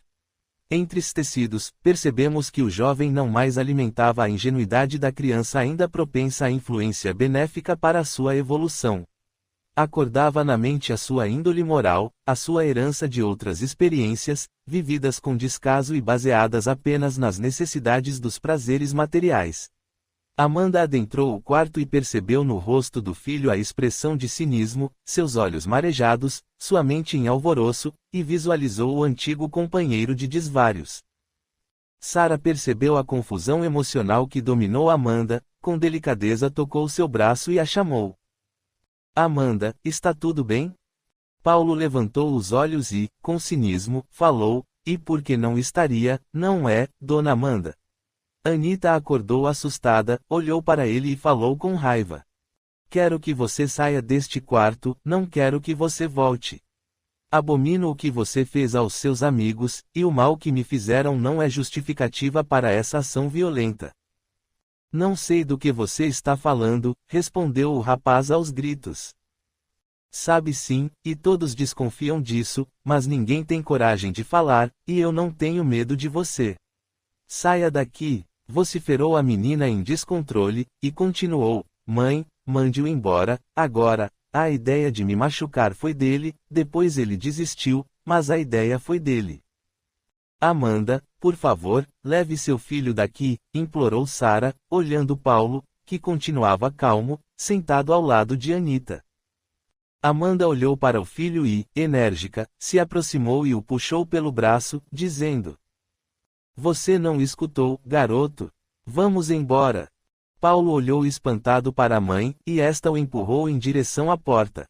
Speaker 1: Entristecidos, percebemos que o jovem não mais alimentava a ingenuidade da criança ainda propensa à influência benéfica para a sua evolução. Acordava na mente a sua índole moral, a sua herança de outras experiências, vividas com descaso e baseadas apenas nas necessidades dos prazeres materiais. Amanda adentrou o quarto e percebeu no rosto do filho a expressão de cinismo, seus olhos marejados, sua mente em alvoroço, e visualizou o antigo companheiro de desvários. Sara percebeu a confusão emocional que dominou Amanda, com delicadeza tocou seu braço e a chamou. Amanda, está tudo bem? Paulo levantou os olhos e, com cinismo, falou, e por que não estaria, não é, dona Amanda? Anita acordou assustada, olhou para ele e falou com raiva. Quero que você saia deste quarto, não quero que você volte. Abomino o que você fez aos seus amigos, e o mal que me fizeram não é justificativa para essa ação violenta. Não sei do que você está falando, respondeu o rapaz aos gritos. Sabe sim, e todos desconfiam disso, mas ninguém tem coragem de falar, e eu não tenho medo de você. Saia daqui, vociferou a menina em descontrole, e continuou, mãe, mande-o embora, agora, a ideia de me machucar foi dele, depois ele desistiu, mas a ideia foi dele. Amanda, por favor, leve seu filho daqui, implorou Sara, olhando Paulo, que continuava calmo, sentado ao lado de Anita. Amanda olhou para o filho e, enérgica, se aproximou e o puxou pelo braço, dizendo: Você não escutou, garoto? Vamos embora. Paulo olhou espantado para a mãe, e esta o empurrou em direção à porta.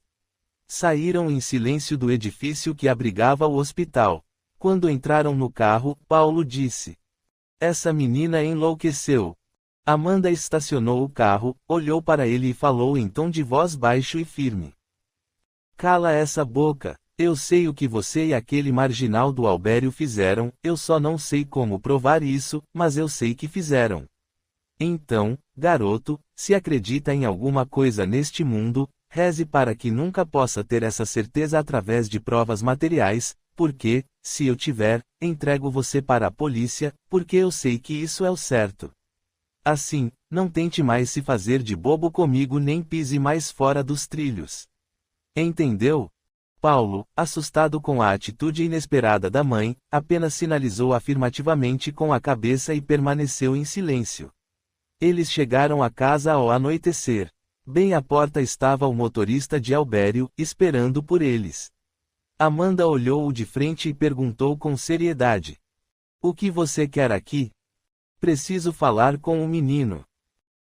Speaker 1: Saíram em silêncio do edifício que abrigava o hospital. Quando entraram no carro, Paulo disse: Essa menina enlouqueceu. Amanda estacionou o carro, olhou para ele e falou em tom de voz baixo e firme. Cala essa boca. Eu sei o que você e aquele marginal do Albério fizeram, eu só não sei como provar isso, mas eu sei que fizeram. Então, garoto, se acredita em alguma coisa neste mundo, reze para que nunca possa ter essa certeza através de provas materiais, porque, se eu tiver, entrego você para a polícia, porque eu sei que isso é o certo. Assim, não tente mais se fazer de bobo comigo nem pise mais fora dos trilhos. Entendeu? Paulo, assustado com a atitude inesperada da mãe, apenas sinalizou afirmativamente com a cabeça e permaneceu em silêncio. Eles chegaram à casa ao anoitecer. Bem à porta estava o motorista de Albério, esperando por eles. Amanda olhou-o de frente e perguntou com seriedade. O que você quer aqui? Preciso falar com o menino.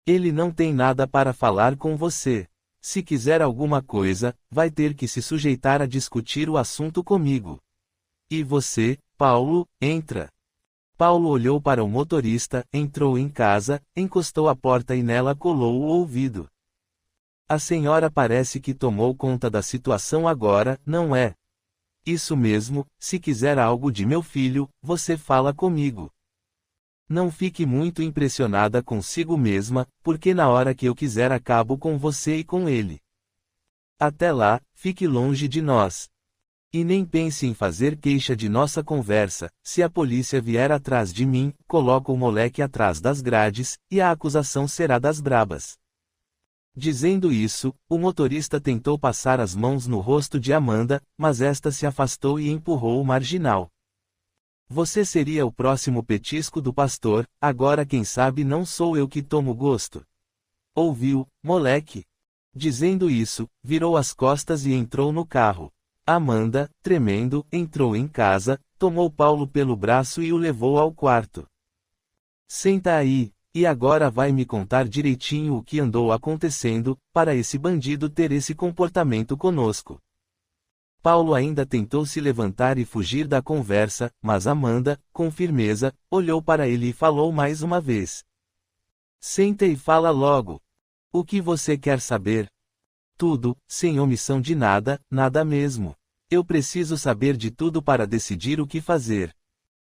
Speaker 1: Ele não tem nada para falar com você. Se quiser alguma coisa, vai ter que se sujeitar a discutir o assunto comigo. E você, Paulo, entra. Paulo olhou para o motorista, entrou em casa, encostou a porta e nela colou o ouvido. A senhora parece que tomou conta da situação agora, não é? Isso mesmo, se quiser algo de meu filho, você fala comigo. Não fique muito impressionada consigo mesma, porque na hora que eu quiser acabo com você e com ele. Até lá, fique longe de nós. E nem pense em fazer queixa de nossa conversa, se a polícia vier atrás de mim, coloco o moleque atrás das grades, e a acusação será das brabas. Dizendo isso, o motorista tentou passar as mãos no rosto de Amanda, mas esta se afastou e empurrou o marginal. Você seria o próximo petisco do pastor, agora quem sabe não sou eu que tomo gosto. Ouviu, moleque? Dizendo isso, virou as costas e entrou no carro. Amanda, tremendo, entrou em casa, tomou Paulo pelo braço e o levou ao quarto. Senta aí, e agora vai me contar direitinho o que andou acontecendo, para esse bandido ter esse comportamento conosco. Paulo ainda tentou se levantar e fugir da conversa, mas Amanda, com firmeza, olhou para ele e falou mais uma vez. Senta e fala logo. O que você quer saber? Tudo, sem omissão de nada, nada mesmo. Eu preciso saber de tudo para decidir o que fazer.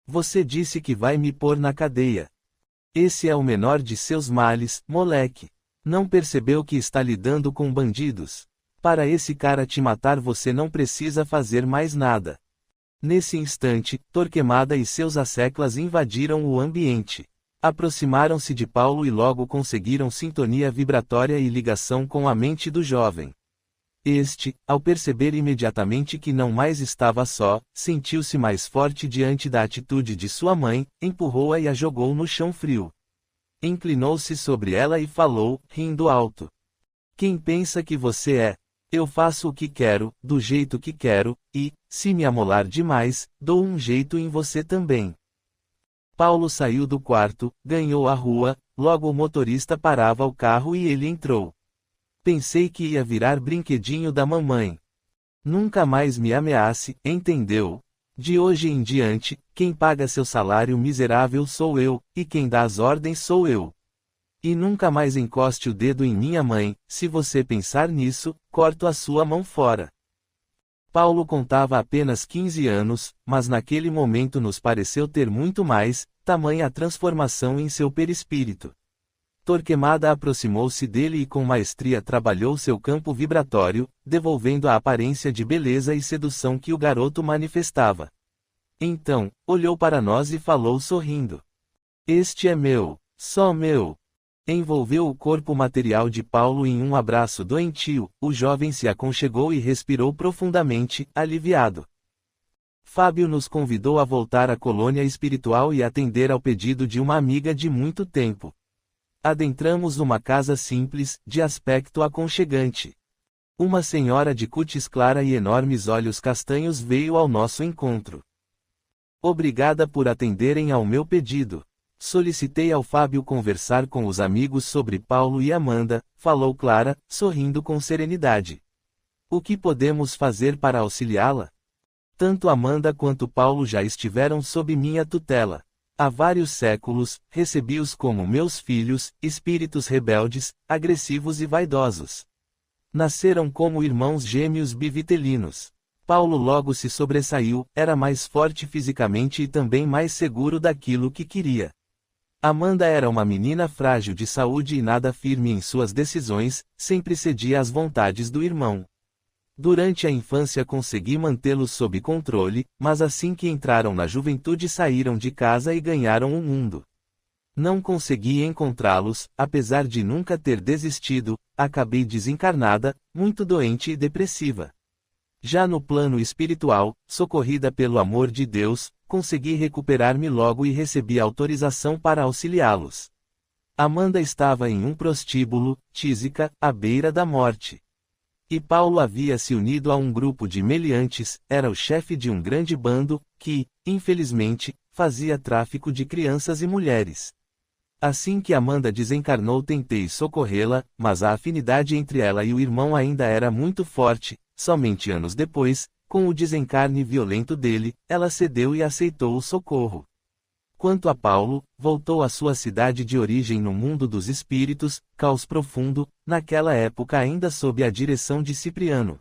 Speaker 1: Você disse que vai me pôr na cadeia. Esse é o menor de seus males, moleque. Não percebeu que está lidando com bandidos? Para esse cara te matar você não precisa fazer mais nada. Nesse instante, Torquemada e seus asseclas invadiram o ambiente. Aproximaram-se de Paulo e logo conseguiram sintonia vibratória e ligação com a mente do jovem. Este, ao perceber imediatamente que não mais estava só, sentiu-se mais forte diante da atitude de sua mãe, empurrou-a e a jogou no chão frio. Inclinou-se sobre ela e falou, rindo alto. Quem pensa que você é? Eu faço o que quero, do jeito que quero, e, se me amolar demais, dou um jeito em você também. Paulo saiu do quarto, ganhou a rua, logo o motorista parava o carro e ele entrou. Pensei que ia virar brinquedinho da mamãe. Nunca mais me ameace, entendeu? De hoje em diante, quem paga seu salário miserável sou eu, e quem dá as ordens sou eu. E nunca mais encoste o dedo em minha mãe, se você pensar nisso, corto a sua mão fora. Paulo contava apenas 15 anos, mas naquele momento nos pareceu ter muito mais, tamanha a transformação em seu perispírito. Torquemada aproximou-se dele e com maestria trabalhou seu campo vibratório, devolvendo a aparência de beleza e sedução que o garoto manifestava. Então, olhou para nós e falou sorrindo. Este é meu, só meu. Envolveu o corpo material de Paulo em um abraço doentio, o jovem se aconchegou e respirou profundamente, aliviado. Fábio nos convidou a voltar à colônia espiritual e atender ao pedido de uma amiga de muito tempo. Adentramos uma casa simples, de aspecto aconchegante. Uma senhora de cutis clara e enormes olhos castanhos veio ao nosso encontro. Obrigada por atenderem ao meu pedido. Solicitei ao Fábio conversar com os amigos sobre Paulo e Amanda, falou Clara, sorrindo com serenidade. O que podemos fazer para auxiliá-la? Tanto Amanda quanto Paulo já estiveram sob minha tutela. Há vários séculos, recebi-os como meus filhos, espíritos rebeldes, agressivos e vaidosos. Nasceram como irmãos gêmeos bivitelinos. Paulo logo se sobressaiu, era mais forte fisicamente e também mais seguro daquilo que queria. Amanda era uma menina frágil de saúde e nada firme em suas decisões, sempre cedia às vontades do irmão. Durante a infância consegui mantê-los sob controle, mas assim que entraram na juventude saíram de casa e ganharam o mundo. Não consegui encontrá-los, apesar de nunca ter desistido, acabei desencarnada, muito doente e depressiva. Já no plano espiritual, socorrida pelo amor de Deus, consegui recuperar-me logo e recebi autorização para auxiliá-los. Amanda estava em um prostíbulo, tísica, à beira da morte. E Paulo havia se unido a um grupo de meliantes, era o chefe de um grande bando, que, infelizmente, fazia tráfico de crianças e mulheres. Assim que Amanda desencarnou tentei socorrê-la, mas a afinidade entre ela e o irmão ainda era muito forte, somente anos depois, com o desencarne violento dele, ela cedeu e aceitou o socorro. Quanto a Paulo, voltou à sua cidade de origem no mundo dos espíritos, Caos Profundo, naquela época ainda sob a direção de Cipriano.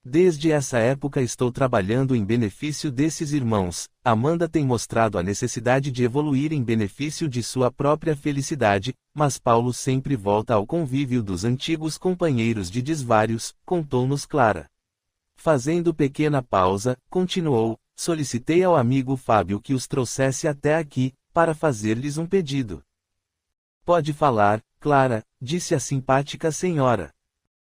Speaker 1: Desde essa época estou trabalhando em benefício desses irmãos. Amanda tem mostrado a necessidade de evoluir em benefício de sua própria felicidade, mas Paulo sempre volta ao convívio dos antigos companheiros de desvários, contou-nos Clara. Fazendo pequena pausa, continuou, solicitei ao amigo Fábio que os trouxesse até aqui, para fazer-lhes um pedido. Pode falar, Clara, disse a simpática senhora.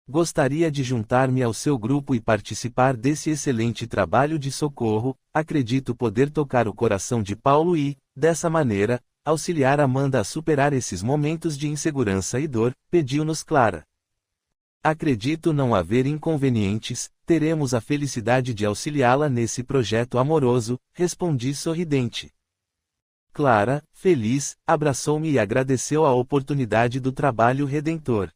Speaker 1: Gostaria de juntar-me ao seu grupo e participar desse excelente trabalho de socorro, acredito poder tocar o coração de Paulo e, dessa maneira, auxiliar Amanda a superar esses momentos de insegurança e dor, pediu-nos Clara. Acredito não haver inconvenientes, teremos a felicidade de auxiliá-la nesse projeto amoroso, respondi sorridente. Clara, feliz, abraçou-me e agradeceu a oportunidade do trabalho redentor.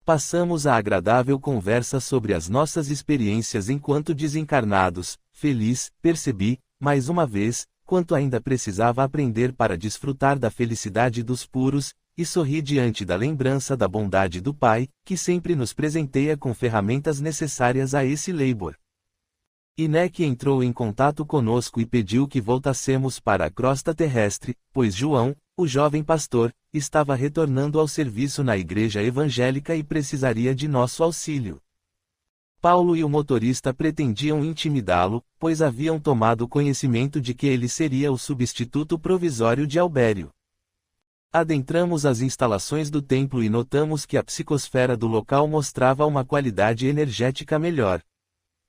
Speaker 1: Passamos a agradável conversa sobre as nossas experiências enquanto desencarnados. Feliz, percebi, mais uma vez, quanto ainda precisava aprender para desfrutar da felicidade dos puros, e sorri diante da lembrança da bondade do Pai, que sempre nos presenteia com ferramentas necessárias a esse labor. Inek entrou em contato conosco e pediu que voltássemos para a crosta terrestre, pois João, o jovem pastor, estava retornando ao serviço na igreja evangélica e precisaria de nosso auxílio. Paulo e o motorista pretendiam intimidá-lo, pois haviam tomado conhecimento de que ele seria o substituto provisório de Albério. Adentramos as instalações do templo e notamos que a psicosfera do local mostrava uma qualidade energética melhor.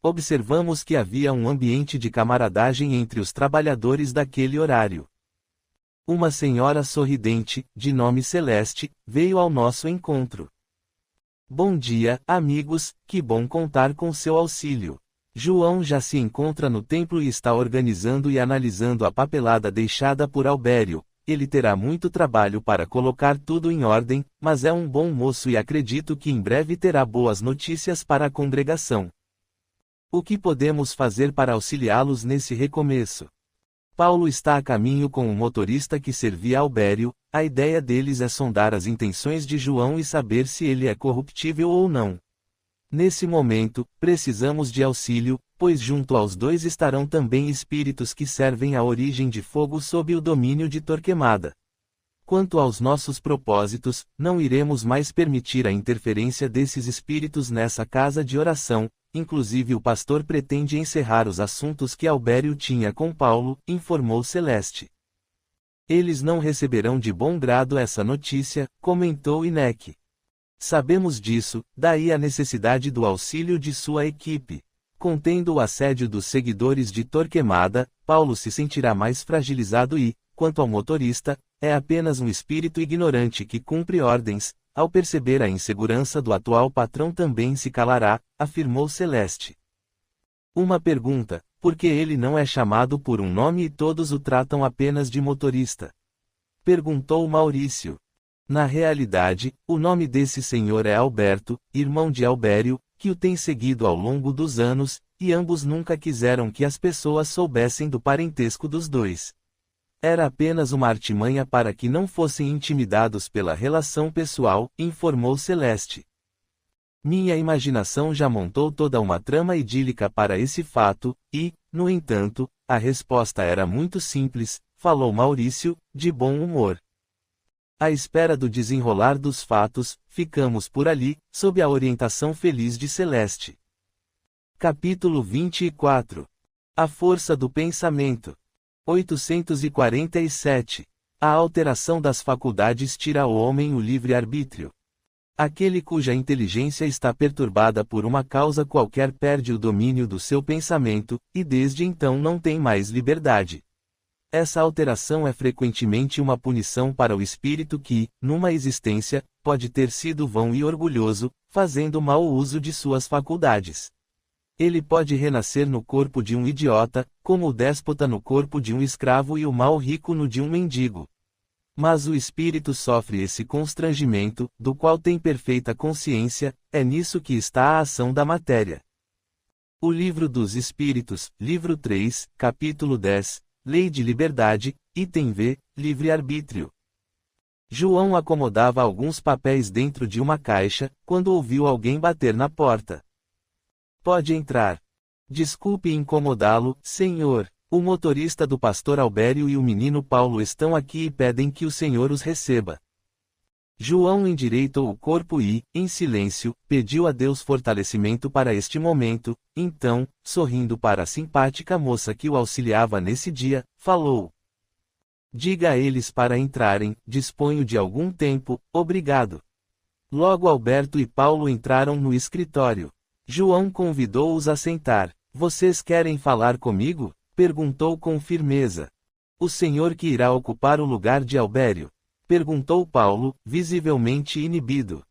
Speaker 1: Observamos que havia um ambiente de camaradagem entre os trabalhadores daquele horário. Uma senhora sorridente, de nome Celeste, veio ao nosso encontro. Bom dia, amigos, que bom contar com seu auxílio. João já se encontra no templo e está organizando e analisando a papelada deixada por Albério. Ele terá muito trabalho para colocar tudo em ordem, mas é um bom moço e acredito que em breve terá boas notícias para a congregação. O que podemos fazer para auxiliá-los nesse recomeço? Paulo está a caminho com o motorista que servia Albério, a ideia deles é sondar as intenções de João e saber se ele é corruptível ou não. Nesse momento, precisamos de auxílio, pois junto aos dois estarão também espíritos que servem à origem de fogo sob o domínio de Torquemada. Quanto aos nossos propósitos, não iremos mais permitir a interferência desses espíritos nessa casa de oração, inclusive o pastor pretende encerrar os assuntos que Albério tinha com Paulo, informou Celeste. Eles não receberão de bom grado essa notícia, comentou Inek. Sabemos disso, daí a necessidade do auxílio de sua equipe. Contendo o assédio dos seguidores de Torquemada, Paulo se sentirá mais fragilizado e, quanto ao motorista, é apenas um espírito ignorante que cumpre ordens, ao perceber a insegurança do atual patrão também se calará, afirmou Celeste. Uma pergunta, por que ele não é chamado por um nome e todos o tratam apenas de motorista? Perguntou Maurício. Na realidade, o nome desse senhor é Alberto, irmão de Albério, que o tem seguido ao longo dos anos, e ambos nunca quiseram que as pessoas soubessem do parentesco dos dois. Era apenas uma artimanha para que não fossem intimidados pela relação pessoal, informou Celeste. Minha imaginação já montou toda uma trama idílica para esse fato, e, no entanto, a resposta era muito simples, falou Maurício, de bom humor. À espera do desenrolar dos fatos, ficamos por ali, sob a orientação feliz de Celeste. Capítulo 24. A força do pensamento. 847. A alteração das faculdades tira ao homem o livre-arbítrio. Aquele cuja inteligência está perturbada por uma causa qualquer perde o domínio do seu pensamento, e desde então não tem mais liberdade. Essa alteração é frequentemente uma punição para o espírito que, numa existência, pode ter sido vão e orgulhoso, fazendo mau uso de suas faculdades. Ele pode renascer no corpo de um idiota, como o déspota no corpo de um escravo e o mau rico no de um mendigo. Mas o espírito sofre esse constrangimento, do qual tem perfeita consciência, é nisso que está a ação da matéria. O Livro dos Espíritos, livro 3, capítulo 10, Lei de Liberdade, item V, Livre-Arbítrio. João acomodava alguns papéis dentro de uma caixa, quando ouviu alguém bater na porta. Pode entrar. Desculpe incomodá-lo, senhor. O motorista do pastor Albério e o menino Paulo estão aqui e pedem que o senhor os receba. João endireitou o corpo e, em silêncio, pediu a Deus fortalecimento para este momento, então, sorrindo para a simpática moça que o auxiliava nesse dia, falou. Diga a eles para entrarem, disponho de algum tempo, obrigado. Logo Alberto e Paulo entraram no escritório. João convidou-os a sentar. Vocês querem falar comigo? Perguntou com firmeza. O senhor que irá ocupar o lugar de Albério? Perguntou Paulo, visivelmente inibido.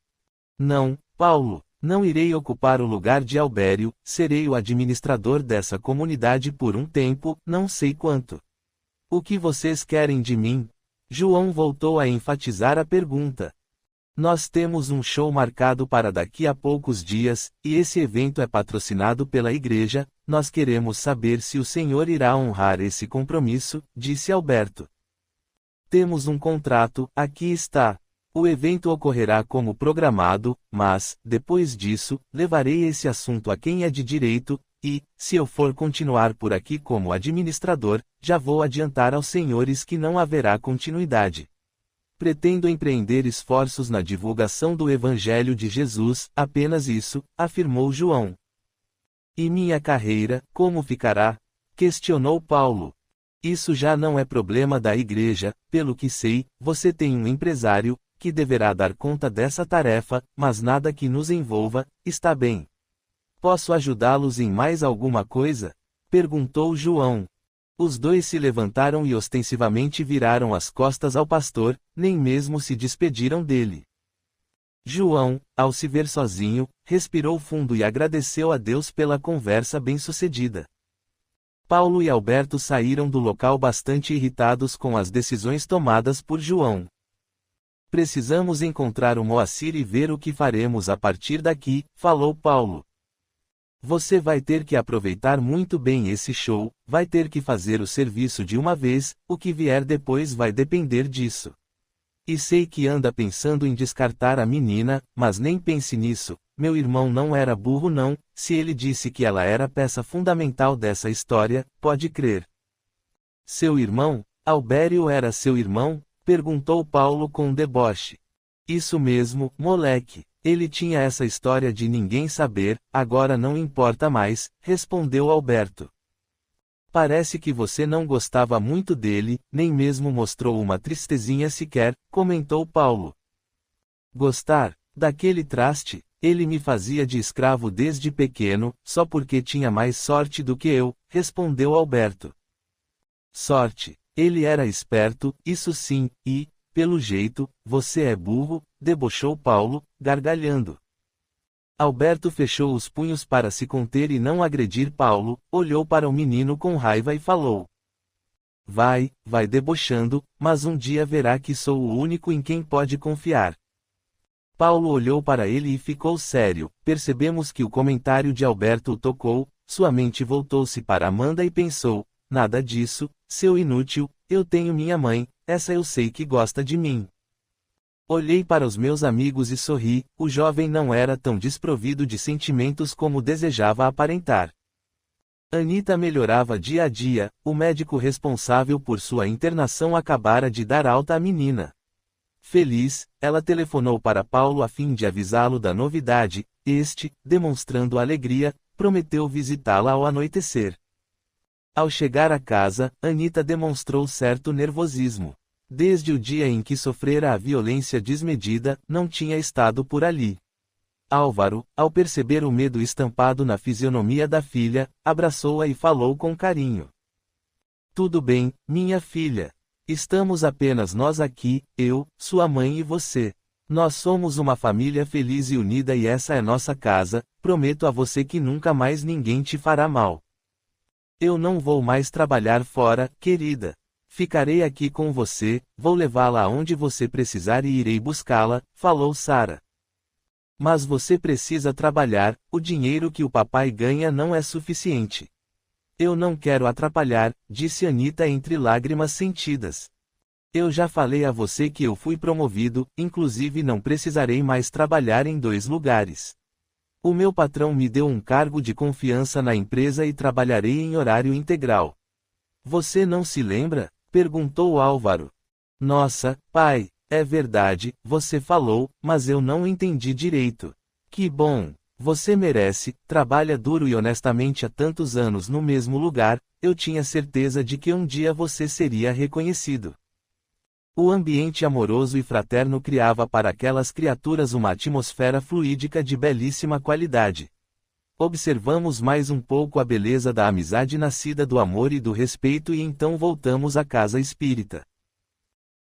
Speaker 1: Não, Paulo, não irei ocupar o lugar de Albério, serei o administrador dessa comunidade por um tempo, não sei quanto. O que vocês querem de mim? João voltou a enfatizar a pergunta. Nós temos um show marcado para daqui a poucos dias, e esse evento é patrocinado pela igreja, nós queremos saber se o senhor irá honrar esse compromisso, disse Alberto. Temos um contrato, aqui está. O evento ocorrerá como programado, mas, depois disso, levarei esse assunto a quem é de direito, e, se eu for continuar por aqui como administrador, já vou adiantar aos senhores que não haverá continuidade. Pretendo empreender esforços na divulgação do Evangelho de Jesus, apenas isso, afirmou João. E minha carreira, como ficará? Questionou Paulo. Isso já não é problema da igreja, pelo que sei, você tem um empresário, que deverá dar conta dessa tarefa, mas nada que nos envolva, está bem. Posso ajudá-los em mais alguma coisa? Perguntou João. Os dois se levantaram e ostensivamente viraram as costas ao pastor, nem mesmo se despediram dele. João, ao se ver sozinho, respirou fundo e agradeceu a Deus pela conversa bem-sucedida. Paulo e Alberto saíram do local bastante irritados com as decisões tomadas por João. Precisamos encontrar o Moacir e ver o que faremos a partir daqui, falou Paulo. Você vai ter que aproveitar muito bem esse show, vai ter que fazer o serviço de uma vez, o que vier depois vai depender disso. E sei que anda pensando em descartar a menina, mas nem pense nisso, meu irmão não era burro não, se ele disse que ela era peça fundamental dessa história, pode crer. Seu irmão? Albério era seu irmão? Perguntou Paulo com deboche. Isso mesmo, moleque. Ele tinha essa história de ninguém saber, agora não importa mais, respondeu Alberto. Parece que você não gostava muito dele, nem mesmo mostrou uma tristezinha sequer, comentou Paulo. Gostar? Daquele traste? Ele me fazia de escravo desde pequeno, só porque tinha mais sorte do que eu, respondeu Alberto. Sorte. Ele era esperto, isso sim, e, pelo jeito, você é burro, debochou Paulo, gargalhando. Alberto fechou os punhos para se conter e não agredir Paulo, olhou para o menino com raiva e falou. Vai debochando, mas um dia verá que sou o único em quem pode confiar. Paulo olhou para ele e ficou sério, percebemos que o comentário de Alberto o tocou, sua mente voltou-se para Amanda e pensou, nada disso, seu inútil, eu tenho minha mãe, essa eu sei que gosta de mim. Olhei para os meus amigos e sorri, o jovem não era tão desprovido de sentimentos como desejava aparentar. Anita melhorava dia a dia, o médico responsável por sua internação acabara de dar alta à menina. Feliz, ela telefonou para Paulo a fim de avisá-lo da novidade, este, demonstrando alegria, prometeu visitá-la ao anoitecer. Ao chegar à casa, Anita demonstrou certo nervosismo. Desde o dia em que sofrera a violência desmedida, não tinha estado por ali. Álvaro, ao perceber o medo estampado na fisionomia da filha, abraçou-a e falou com carinho. Tudo bem, minha filha. Estamos apenas nós aqui, eu, sua mãe e você. Nós somos uma família feliz e unida e essa é nossa casa, prometo a você que nunca mais ninguém te fará mal. Eu não vou mais trabalhar fora, querida. Ficarei aqui com você, vou levá-la aonde você precisar e irei buscá-la, falou Sara. Mas você precisa trabalhar, o dinheiro que o papai ganha não é suficiente. Eu não quero atrapalhar, disse Anita entre lágrimas sentidas. Eu já falei a você que eu fui promovido, inclusive não precisarei mais trabalhar em 2 lugares. O meu patrão me deu um cargo de confiança na empresa e trabalharei em horário integral. Você não se lembra? Perguntou Álvaro. Nossa, pai, é verdade, você falou, mas eu não entendi direito. Que bom, você merece, trabalha duro e honestamente há tantos anos no mesmo lugar, eu tinha certeza de que um dia você seria reconhecido. O ambiente amoroso e fraterno criava para aquelas criaturas uma atmosfera fluídica de belíssima qualidade. Observamos mais um pouco a beleza da amizade nascida do amor e do respeito e então voltamos à casa espírita.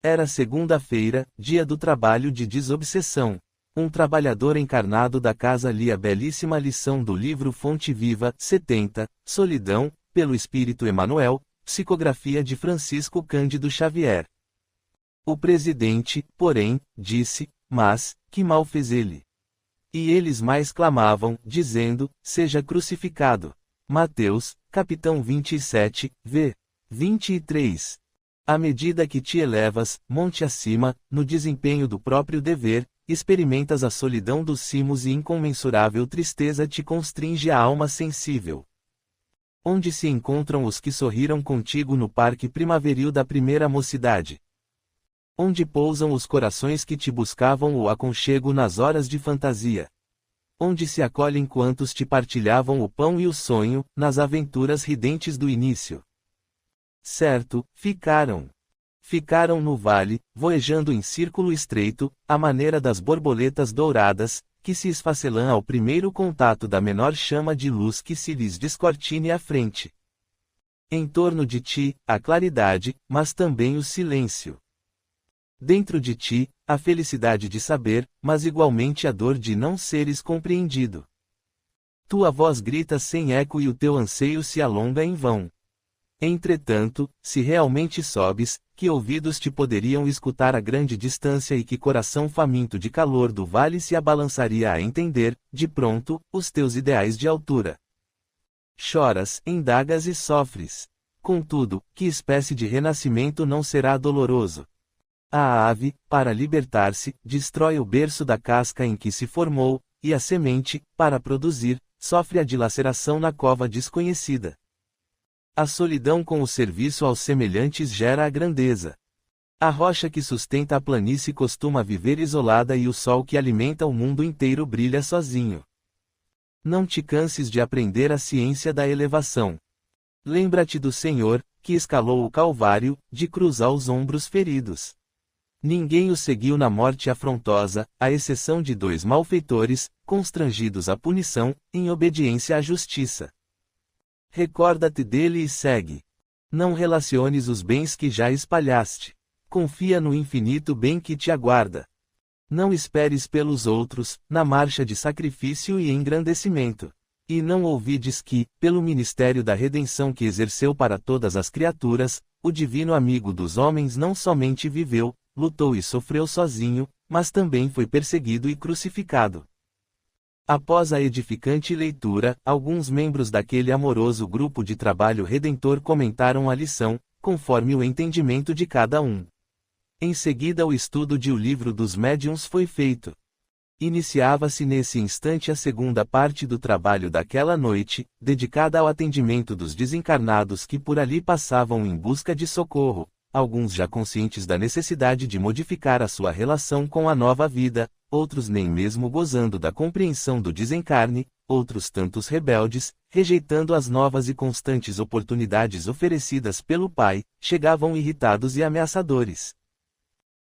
Speaker 1: Era segunda-feira, dia do trabalho de desobsessão. Um trabalhador encarnado da casa lia a belíssima lição do livro Fonte Viva, 70, Solidão, pelo Espírito Emmanuel, psicografia de Francisco Cândido Xavier. O presidente, porém, disse, mas, que mal fez ele? E eles mais clamavam, dizendo, seja crucificado. Mateus, capitão 27, v. 23. À medida que te elevas, monte acima, no desempenho do próprio dever, experimentas a solidão dos cimos e incomensurável tristeza te constringe a alma sensível. Onde se encontram os que sorriram contigo no parque primaveril da primeira mocidade? Onde pousam os corações que te buscavam o aconchego nas horas de fantasia? Onde se acolhem quantos te partilhavam o pão e o sonho, nas aventuras ridentes do início? Certo, ficaram. Ficaram no vale, voejando em círculo estreito, à maneira das borboletas douradas, que se esfacelam ao primeiro contato da menor chama de luz que se lhes descortine à frente. Em torno de ti, a claridade, mas também o silêncio. Dentro de ti, a felicidade de saber, mas igualmente a dor de não seres compreendido. Tua voz grita sem eco e o teu anseio se alonga em vão. Entretanto, se realmente sobes, que ouvidos te poderiam escutar a grande distância e que coração faminto de calor do vale se abalançaria a entender, de pronto, os teus ideais de altura. Choras, indagas e sofres. Contudo, que espécie de renascimento não será doloroso? A ave, para libertar-se, destrói o berço da casca em que se formou, e a semente, para produzir, sofre a dilaceração na cova desconhecida. A solidão com o serviço aos semelhantes gera a grandeza. A rocha que sustenta a planície costuma viver isolada e o sol que alimenta o mundo inteiro brilha sozinho. Não te canses de aprender a ciência da elevação. Lembra-te do Senhor, que escalou o Calvário, de cruz aos ombros feridos. Ninguém o seguiu na morte afrontosa, à exceção de 2 malfeitores, constrangidos à punição, em obediência à justiça. Recorda-te dele e segue. Não relaciones os bens que já espalhaste. Confia no infinito bem que te aguarda. Não esperes pelos outros, na marcha de sacrifício e engrandecimento. E não ouvides que, pelo ministério da redenção que exerceu para todas as criaturas, o divino amigo dos homens não somente viveu, lutou e sofreu sozinho, mas também foi perseguido e crucificado. Após a edificante leitura, alguns membros daquele amoroso grupo de trabalho redentor comentaram a lição, conforme o entendimento de cada um. Em seguida o estudo de O Livro dos Médiuns foi feito. Iniciava-se nesse instante a segunda parte do trabalho daquela noite, dedicada ao atendimento dos desencarnados que por ali passavam em busca de socorro, alguns já conscientes da necessidade de modificar a sua relação com a nova vida, outros nem mesmo gozando da compreensão do desencarne, outros tantos rebeldes, rejeitando as novas e constantes oportunidades oferecidas pelo Pai, chegavam irritados e ameaçadores.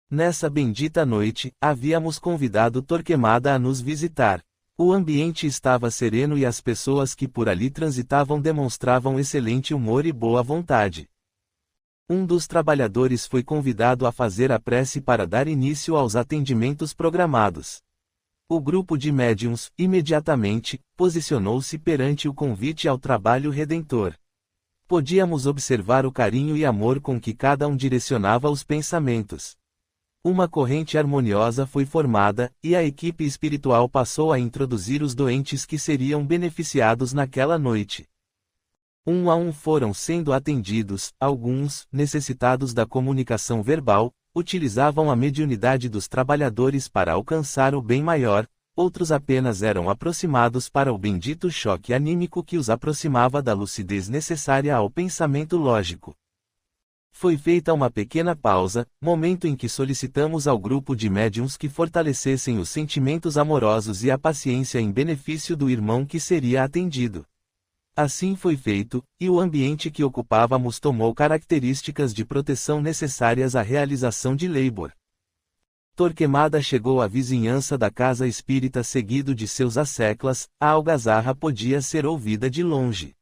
Speaker 1: Nessa bendita noite, havíamos convidado Torquemada a nos visitar. O ambiente estava sereno e as pessoas que por ali transitavam demonstravam excelente humor e boa vontade. Um dos trabalhadores foi convidado a fazer a prece para dar início aos atendimentos programados. O grupo de médiuns, imediatamente, posicionou-se perante o convite ao trabalho redentor. Podíamos observar o carinho e amor com que cada um direcionava os pensamentos. Uma corrente harmoniosa foi formada, e a equipe espiritual passou a introduzir os doentes que seriam beneficiados naquela noite. Um a um foram sendo atendidos, alguns, necessitados da comunicação verbal, utilizavam a mediunidade dos trabalhadores para alcançar o bem maior, outros apenas eram aproximados para o bendito choque anímico que os aproximava da lucidez necessária ao pensamento lógico. Foi feita uma pequena pausa, momento em que solicitamos ao grupo de médiuns que fortalecessem os sentimentos amorosos e a paciência em benefício do irmão que seria atendido. Assim foi feito, e o ambiente que ocupávamos tomou características de proteção necessárias à realização de Leibor. Torquemada chegou à vizinhança da casa espírita seguido de seus asseclas, a algazarra podia ser ouvida de longe.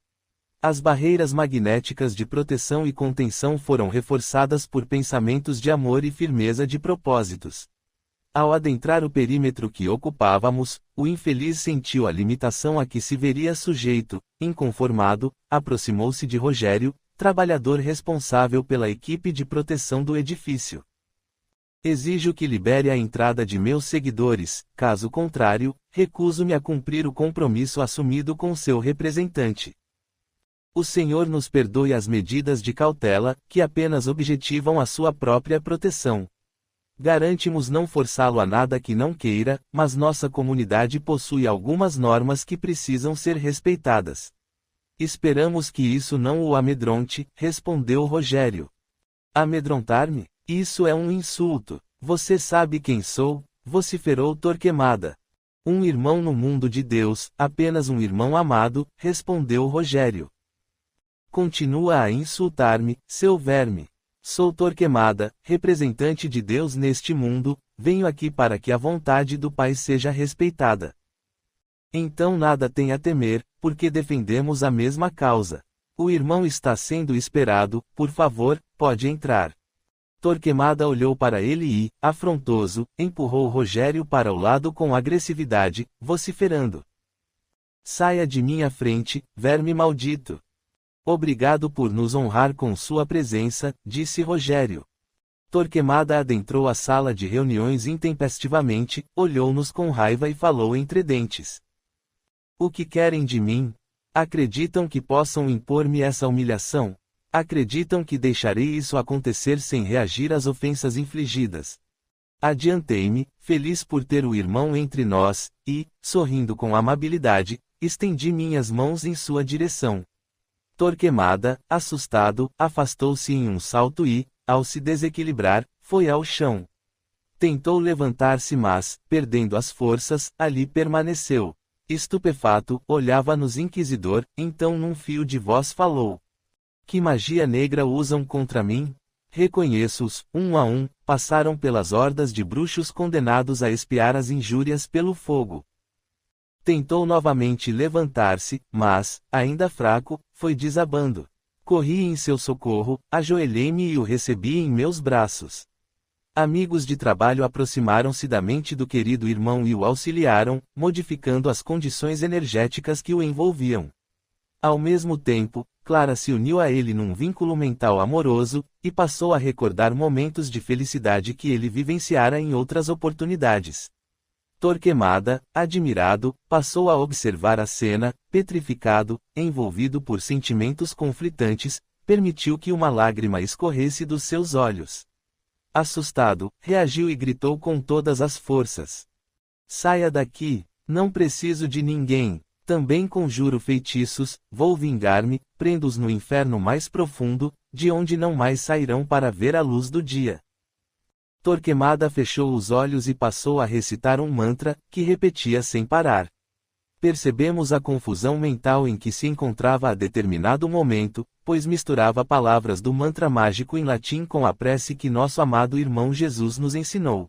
Speaker 1: As barreiras magnéticas de proteção e contenção foram reforçadas por pensamentos de amor e firmeza de propósitos. Ao adentrar o perímetro que ocupávamos, o infeliz sentiu a limitação a que se veria sujeito, inconformado, aproximou-se de Rogério, trabalhador responsável pela equipe de proteção do edifício. Exijo que libere a entrada de meus seguidores, caso contrário, recuso-me a cumprir o compromisso assumido com seu representante. O Senhor nos perdoe as medidas de cautela, que apenas objetivam a sua própria proteção. Garantimos não forçá-lo a nada que não queira, mas nossa comunidade possui algumas normas que precisam ser respeitadas. Esperamos que isso não o amedronte, respondeu Rogério. Amedrontar-me? Isso é um insulto. Você sabe quem sou? Vociferou Torquemada. Um irmão no mundo de Deus, apenas um irmão amado, respondeu Rogério. Continua a insultar-me, seu verme. Sou Torquemada, representante de Deus neste mundo, venho aqui para que a vontade do Pai seja respeitada. Então nada tem a temer, porque defendemos a mesma causa. O irmão está sendo esperado, por favor, pode entrar. Torquemada olhou para ele e, afrontoso, empurrou Rogério para o lado com agressividade, vociferando. Saia de minha frente, verme maldito. Obrigado por nos honrar com sua presença, disse Rogério. Torquemada adentrou a sala de reuniões intempestivamente, olhou-nos com raiva e falou entre dentes. O que querem de mim? Acreditam que possam impor-me essa humilhação? Acreditam que deixarei isso acontecer sem reagir às ofensas infligidas? Adiantei-me, feliz por ter o irmão entre nós, e, sorrindo com amabilidade, estendi minhas mãos em sua direção. Torquemada, assustado, afastou-se em um salto e, ao se desequilibrar, foi ao chão. Tentou levantar-se mas, perdendo as forças, ali permaneceu. Estupefato, olhava-nos inquisidor, então num fio de voz falou. Que magia negra usam contra mim? Reconheço-os, um a um, passaram pelas hordas de bruxos condenados a expiar as injúrias pelo fogo. Tentou novamente levantar-se, mas, ainda fraco, foi desabando. Corri em seu socorro, ajoelhei-me e o recebi em meus braços. Amigos de trabalho aproximaram-se da mente do querido irmão e o auxiliaram, modificando as condições energéticas que o envolviam. Ao mesmo tempo, Clara se uniu a ele num vínculo mental amoroso, e passou a recordar momentos de felicidade que ele vivenciara em outras oportunidades. Torquemada, admirado, passou a observar a cena, petrificado, envolvido por sentimentos conflitantes, permitiu que uma lágrima escorresse dos seus olhos. Assustado, reagiu e gritou com todas as forças: "Saia daqui! Não preciso de ninguém! Também conjuro feitiços, vou vingar-me, prendo-os no inferno mais profundo, de onde não mais sairão para ver a luz do dia." Torquemada fechou os olhos e passou a recitar um mantra, que repetia sem parar. Percebemos a confusão mental em que se encontrava a determinado momento, pois misturava palavras do mantra mágico em latim com a prece que nosso amado irmão Jesus nos ensinou.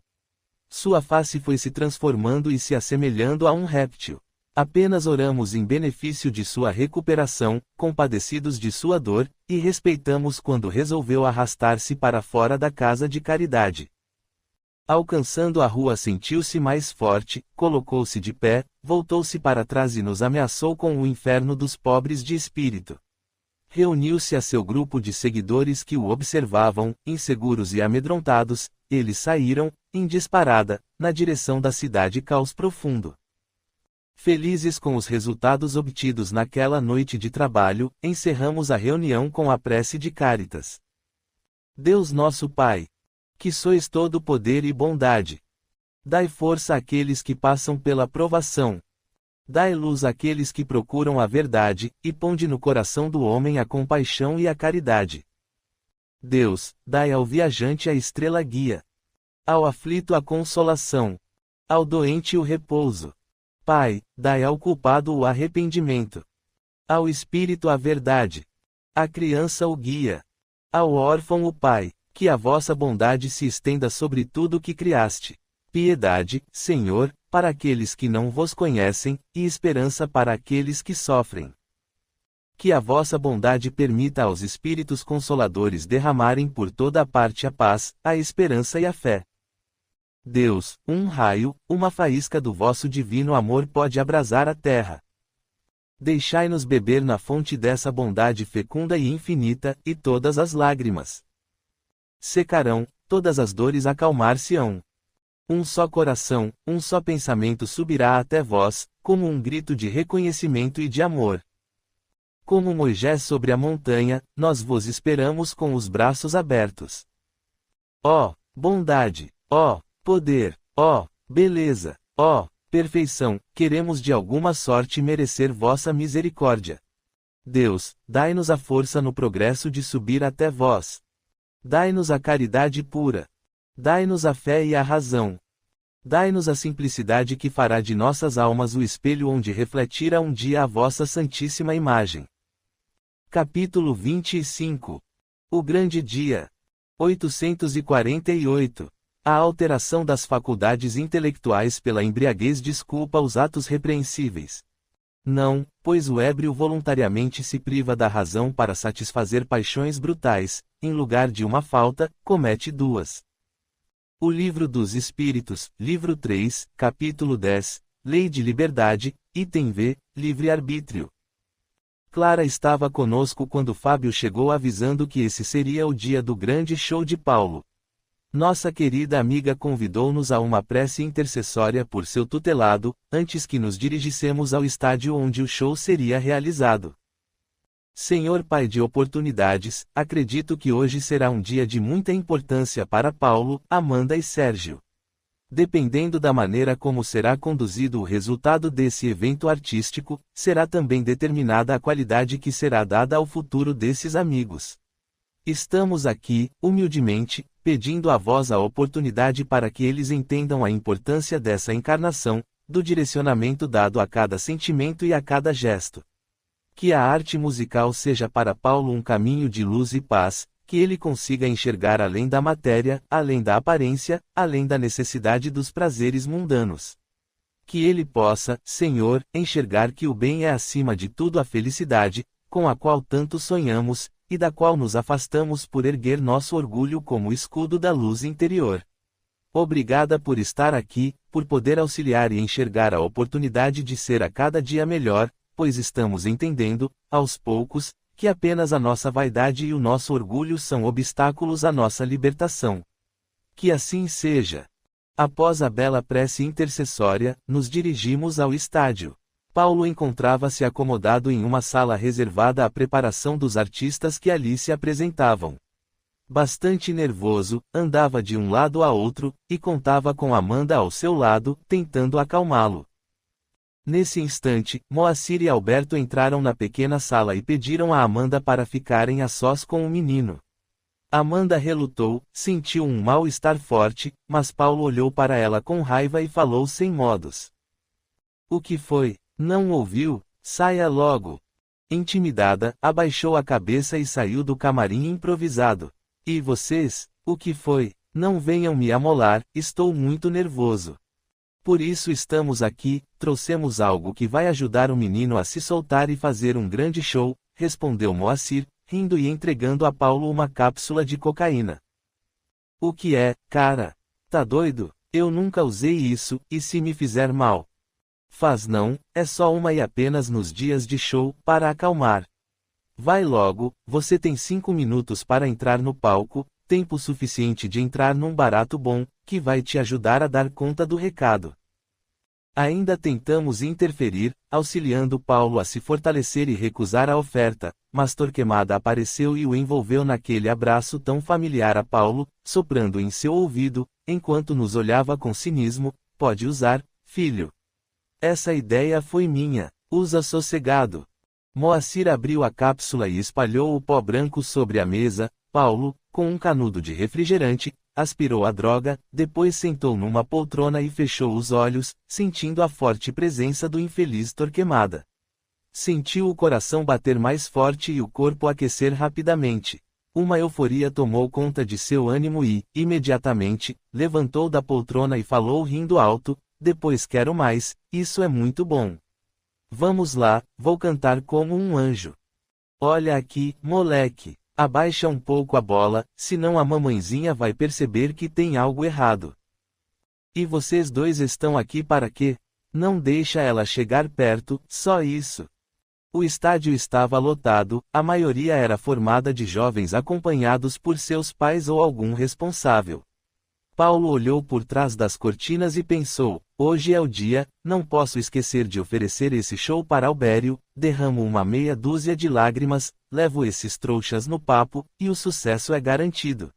Speaker 1: Sua face foi se transformando e se assemelhando a um réptil. Apenas oramos em benefício de sua recuperação, compadecidos de sua dor, e respeitamos quando resolveu arrastar-se para fora da casa de caridade. Alcançando a rua, sentiu-se mais forte, colocou-se de pé, voltou-se para trás e nos ameaçou com o inferno dos pobres de espírito. Reuniu-se a seu grupo de seguidores que o observavam, inseguros e amedrontados. Eles saíram, em disparada, na direção da cidade Caos Profundo. Felizes com os resultados obtidos naquela noite de trabalho, encerramos a reunião com a prece de Cáritas. Deus nosso Pai, que sois todo poder e bondade, dai força àqueles que passam pela provação. Dai luz àqueles que procuram a verdade, e ponde no coração do homem a compaixão e a caridade. Deus, dai ao viajante a estrela guia, ao aflito a consolação, ao doente o repouso. Pai, dai ao culpado o arrependimento, ao espírito a verdade, à criança o guia, ao órfão o pai. Que a vossa bondade se estenda sobre tudo o que criaste. Piedade, Senhor, para aqueles que não vos conhecem, e esperança para aqueles que sofrem. Que a vossa bondade permita aos Espíritos Consoladores derramarem por toda a parte a paz, a esperança e a fé. Deus, um raio, uma faísca do vosso divino amor pode abrasar a terra. Deixai-nos beber na fonte dessa bondade fecunda e infinita, e todas as lágrimas secarão, todas as dores acalmar-se-ão. Um só coração, um só pensamento subirá até vós, como um grito de reconhecimento e de amor. Como Moisés sobre a montanha, nós vos esperamos com os braços abertos. Ó bondade, ó poder, ó beleza, ó perfeição, queremos de alguma sorte merecer vossa misericórdia. Deus, dai-nos a força no progresso de subir até vós. Dai-nos a caridade pura. Dai-nos a fé e a razão. Dai-nos a simplicidade que fará de nossas almas o espelho onde refletirá um dia a vossa santíssima imagem. Capítulo 25. O grande dia. 848. A alteração das faculdades intelectuais pela embriaguez desculpa os atos repreensíveis. Não, pois o ébrio voluntariamente se priva da razão para satisfazer paixões brutais, em lugar de uma falta, comete duas. O Livro dos Espíritos, livro 3, capítulo 10, Lei de Liberdade, item V, Livre-Arbítrio. Clara estava conosco quando Fábio chegou avisando que esse seria o dia do grande show de Paulo. Nossa querida amiga convidou-nos a uma prece intercessória por seu tutelado, antes que nos dirigíssemos ao estádio onde o show seria realizado. Senhor Pai de oportunidades, acredito que hoje será um dia de muita importância para Paulo, Amanda e Sérgio. Dependendo da maneira como será conduzido o resultado desse evento artístico, será também determinada a qualidade que será dada ao futuro desses amigos. Estamos aqui, humildemente, pedindo a vós a oportunidade para que eles entendam a importância dessa encarnação, do direcionamento dado a cada sentimento e a cada gesto. Que a arte musical seja para Paulo um caminho de luz e paz, que ele consiga enxergar além da matéria, além da aparência, além da necessidade dos prazeres mundanos. Que ele possa, Senhor, enxergar que o bem é acima de tudo a felicidade, com a qual tanto sonhamos, e da qual nos afastamos por erguer nosso orgulho como escudo da luz interior. Obrigada por estar aqui, por poder auxiliar e enxergar a oportunidade de ser a cada dia melhor, pois estamos entendendo, aos poucos, que apenas a nossa vaidade e o nosso orgulho são obstáculos à nossa libertação. Que assim seja. Após a bela prece intercessória, nos dirigimos ao estádio. Paulo encontrava-se acomodado em uma sala reservada à preparação dos artistas que ali se apresentavam. Bastante nervoso, andava de um lado a outro, e contava com Amanda ao seu lado, tentando acalmá-lo. Nesse instante, Moacir e Alberto entraram na pequena sala e pediram a Amanda para ficarem a sós com o menino. Amanda relutou, sentiu um mal-estar forte, mas Paulo olhou para ela com raiva e falou sem modos. O que foi? Não ouviu? Saia logo! Intimidada, abaixou a cabeça e saiu do camarim improvisado. E vocês? O que foi? Não venham me amolar, estou muito nervoso. Por isso estamos aqui, trouxemos algo que vai ajudar o menino a se soltar e fazer um grande show, respondeu Moacir, rindo e entregando a Paulo uma cápsula de cocaína. O que é, cara? Tá doido? Eu nunca usei isso, e se me fizer mal? Faz não, é só uma e apenas nos dias de show, para acalmar. Vai logo, você tem 5 minutos para entrar no palco, tempo suficiente de entrar num barato bom, que vai te ajudar a dar conta do recado. Ainda tentamos interferir, auxiliando Paulo a se fortalecer e recusar a oferta, mas Torquemada apareceu e o envolveu naquele abraço tão familiar a Paulo, soprando em seu ouvido, enquanto nos olhava com cinismo, pode usar, filho. Essa ideia foi minha, usa sossegado. Moacir abriu a cápsula e espalhou o pó branco sobre a mesa. Paulo, com um canudo de refrigerante, aspirou a droga, depois sentou numa poltrona e fechou os olhos, sentindo a forte presença do infeliz Torquemada. Sentiu o coração bater mais forte e o corpo aquecer rapidamente. Uma euforia tomou conta de seu ânimo e, imediatamente, levantou da poltrona e falou rindo alto, depois quero mais, isso é muito bom. Vamos lá, vou cantar como um anjo. Olha aqui, moleque. Abaixa um pouco a bola, senão a mamãezinha vai perceber que tem algo errado. E vocês dois estão aqui para quê? Não deixa ela chegar perto, só isso. O estádio estava lotado, a maioria era formada de jovens acompanhados por seus pais ou algum responsável. Paulo olhou por trás das cortinas e pensou, hoje é o dia, não posso esquecer de oferecer esse show para Albério, derramo uma meia dúzia de lágrimas, levo esses trouxas no papo, e o sucesso é garantido.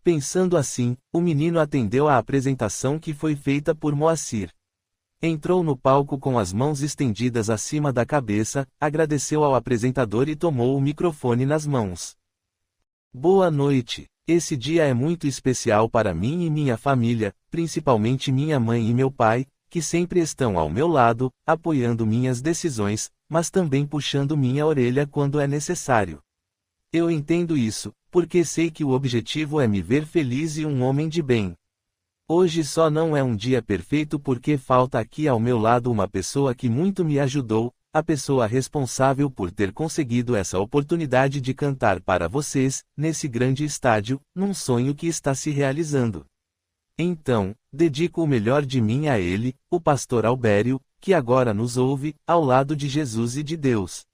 Speaker 1: Pensando assim, o menino atendeu à apresentação que foi feita por Moacir. Entrou no palco com as mãos estendidas acima da cabeça, agradeceu ao apresentador e tomou o microfone nas mãos. Boa noite. Esse dia é muito especial para mim e minha família, principalmente minha mãe e meu pai, que sempre estão ao meu lado, apoiando minhas decisões, mas também puxando minha orelha quando é necessário. Eu entendo isso, porque sei que o objetivo é me ver feliz e um homem de bem. Hoje só não é um dia perfeito porque falta aqui ao meu lado uma pessoa que muito me ajudou, a pessoa responsável por ter conseguido essa oportunidade de cantar para vocês, nesse grande estádio, num sonho que está se realizando. Então, dedico o melhor de mim a ele, o pastor Albério, que agora nos ouve, ao lado de Jesus e de Deus.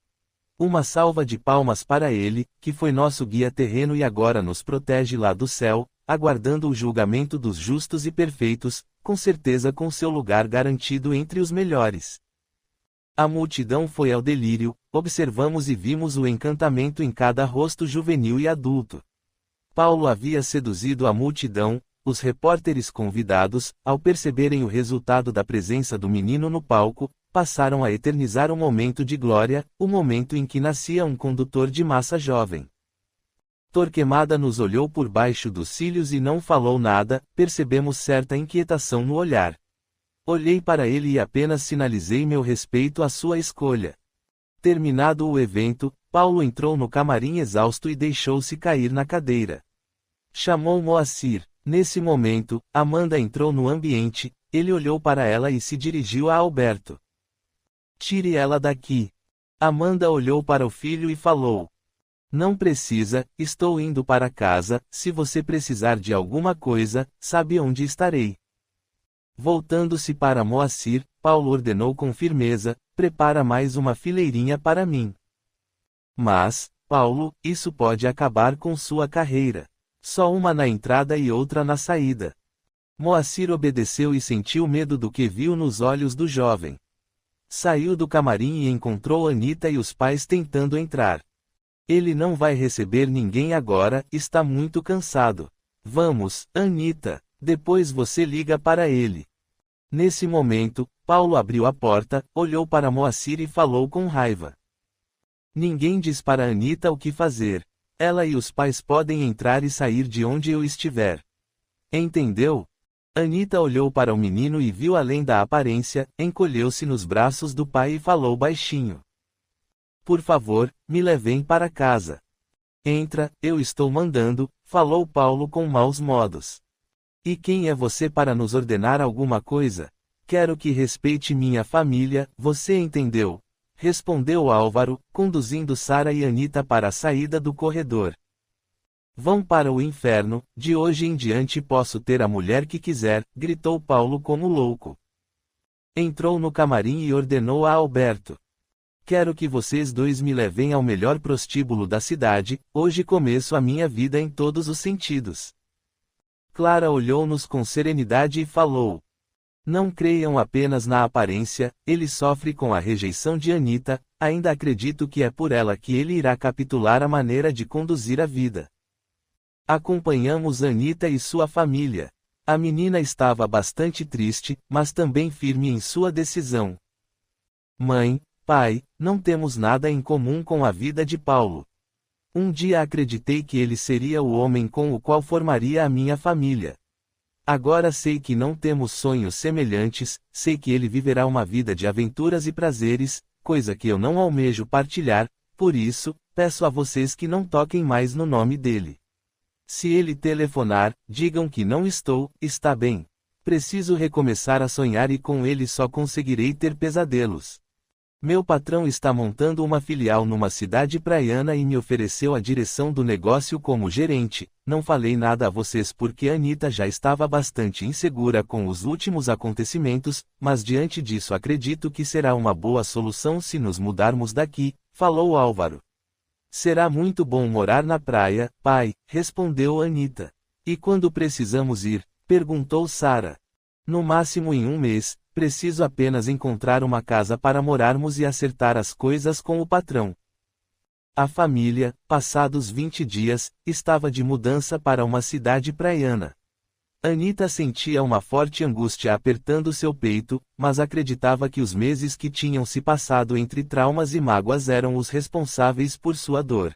Speaker 1: Uma salva de palmas para ele, que foi nosso guia terreno e agora nos protege lá do céu, aguardando o julgamento dos justos e perfeitos, com certeza com seu lugar garantido entre os melhores. A multidão foi ao delírio, observamos e vimos o encantamento em cada rosto juvenil e adulto. Paulo havia seduzido a multidão, os repórteres convidados, ao perceberem o resultado da presença do menino no palco, passaram a eternizar o momento de glória, o momento em que nascia um condutor de massa jovem. Torquemada nos olhou por baixo dos cílios e não falou nada, percebemos certa inquietação no olhar. Olhei para ele e apenas sinalizei meu respeito à sua escolha. Terminado o evento, Paulo entrou no camarim exausto e deixou-se cair na cadeira. Chamou Moacir. Nesse momento, Amanda entrou no ambiente, ele olhou para ela e se dirigiu a Alberto. Tire ela daqui. Amanda olhou para o filho e falou. Não precisa, estou indo para casa, se você precisar de alguma coisa, sabe onde estarei. Voltando-se para Moacir, Paulo ordenou com firmeza, prepara mais uma fileirinha para mim. Mas, Paulo, isso pode acabar com sua carreira. Só uma na entrada e outra na saída. Moacir obedeceu e sentiu medo do que viu nos olhos do jovem. Saiu do camarim e encontrou Anita e os pais tentando entrar. Ele não vai receber ninguém agora, está muito cansado. Vamos, Anita, depois você liga para ele. Nesse momento, Paulo abriu a porta, olhou para Moacir e falou com raiva. Ninguém diz para Anita o que fazer. Ela e os pais podem entrar e sair de onde eu estiver. Entendeu? Anita olhou para o menino e viu além da aparência, encolheu-se nos braços do pai e falou baixinho. Por favor, me levem para casa. Entra, eu estou mandando, falou Paulo com maus modos. E quem é você para nos ordenar alguma coisa? Quero que respeite minha família, você entendeu? Respondeu Álvaro, conduzindo Sara e Anita para a saída do corredor. Vão para o inferno, de hoje em diante posso ter a mulher que quiser, gritou Paulo como louco. Entrou no camarim e ordenou a Alberto. Quero que vocês dois me levem ao melhor prostíbulo da cidade, hoje começo a minha vida em todos os sentidos. Clara olhou-nos com serenidade e falou. Não creiam apenas na aparência, ele sofre com a rejeição de Anita, ainda acredito que é por ela que ele irá capitular a maneira de conduzir a vida. Acompanhamos Anita e sua família. A menina estava bastante triste, mas também firme em sua decisão. Mãe, pai, não temos nada em comum com a vida de Paulo. Um dia acreditei que ele seria o homem com o qual formaria a minha família. Agora sei que não temos sonhos semelhantes, sei que ele viverá uma vida de aventuras e prazeres, coisa que eu não almejo partilhar, por isso, peço a vocês que não toquem mais no nome dele. Se ele telefonar, digam que não estou, está bem. Preciso recomeçar a sonhar e com ele só conseguirei ter pesadelos. Meu patrão está montando uma filial numa cidade praiana e me ofereceu a direção do negócio como gerente. Não falei nada a vocês porque Anita já estava bastante insegura com os últimos acontecimentos, mas diante disso acredito que será uma boa solução se nos mudarmos daqui, falou Álvaro. Será muito bom morar na praia, pai, respondeu Anita. E quando precisamos ir? Perguntou Sara. No máximo em um mês, preciso apenas encontrar uma casa para morarmos e acertar as coisas com o patrão. A família, passados 20 dias, estava de mudança para uma cidade praiana. Anita sentia uma forte angústia apertando seu peito, mas acreditava que os meses que tinham se passado entre traumas e mágoas eram os responsáveis por sua dor.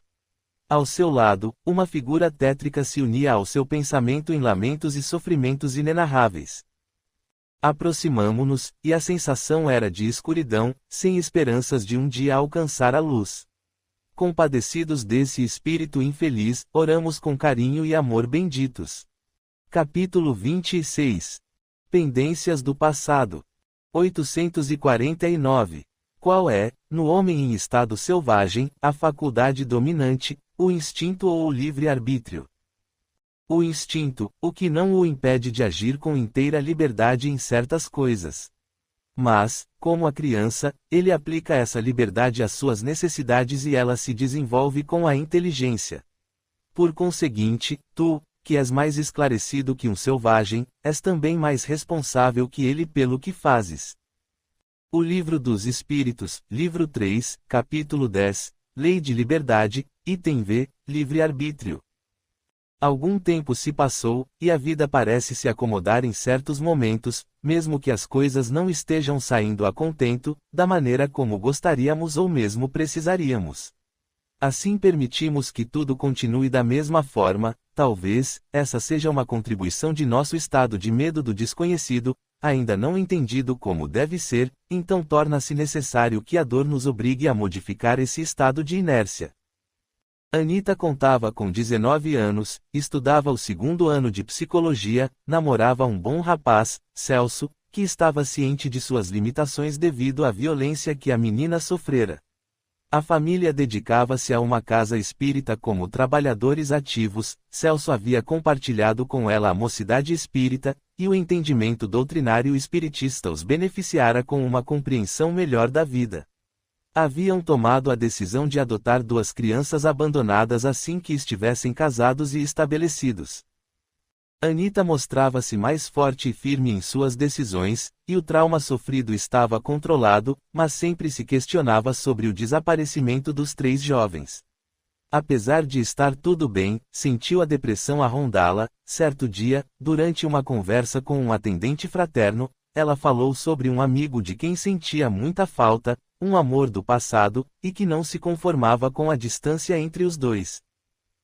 Speaker 1: Ao seu lado, uma figura tétrica se unia ao seu pensamento em lamentos e sofrimentos inenarráveis. Aproximamo-nos, e a sensação era de escuridão, sem esperanças de um dia alcançar a luz. Compadecidos desse espírito infeliz, oramos com carinho e amor benditos. Capítulo 26. Pendências do passado. 849. Qual é, no homem em estado selvagem, a faculdade dominante, o instinto ou o livre-arbítrio? O instinto, o que não o impede de agir com inteira liberdade em certas coisas. Mas, como a criança, ele aplica essa liberdade às suas necessidades e ela se desenvolve com a inteligência. Por conseguinte, tu, que és mais esclarecido que um selvagem, és também mais responsável que ele pelo que fazes. O Livro dos Espíritos, livro 3, capítulo 10, Lei de Liberdade, item V, Livre-Arbítrio. Algum tempo se passou, e a vida parece se acomodar em certos momentos, mesmo que as coisas não estejam saindo a contento, da maneira como gostaríamos ou mesmo precisaríamos. Assim permitimos que tudo continue da mesma forma, talvez, essa seja uma contribuição de nosso estado de medo do desconhecido, ainda não entendido como deve ser, então torna-se necessário que a dor nos obrigue a modificar esse estado de inércia. Anita contava com 19 anos, estudava o 2º ano de psicologia, namorava um bom rapaz, Celso, que estava ciente de suas limitações devido à violência que a menina sofrera. A família dedicava-se a uma casa espírita como trabalhadores ativos, Celso havia compartilhado com ela a mocidade espírita, e o entendimento doutrinário espiritista os beneficiara com uma compreensão melhor da vida. Haviam tomado a decisão de adotar 2 crianças abandonadas assim que estivessem casados e estabelecidos. Anita mostrava-se mais forte e firme em suas decisões, e o trauma sofrido estava controlado, mas sempre se questionava sobre o desaparecimento dos 3 jovens. Apesar de estar tudo bem, sentiu a depressão a rondá-la. Certo dia, durante uma conversa com um atendente fraterno, ela falou sobre um amigo de quem sentia muita falta, um amor do passado, e que não se conformava com a distância entre os dois.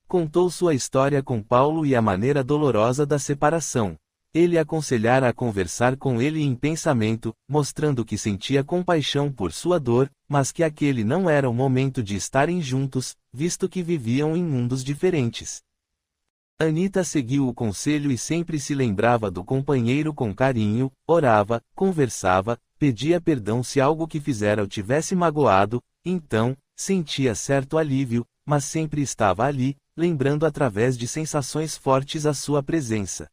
Speaker 1: Contou sua história com Paulo e a maneira dolorosa da separação. Ele aconselhara a conversar com ele em pensamento, mostrando que sentia compaixão por sua dor, mas que aquele não era o momento de estarem juntos, visto que viviam em mundos diferentes. Anita seguiu o conselho e sempre se lembrava do companheiro com carinho, orava, conversava, pedia perdão se algo que fizera o tivesse magoado, então, sentia certo alívio, mas sempre estava ali, lembrando através de sensações fortes a sua presença.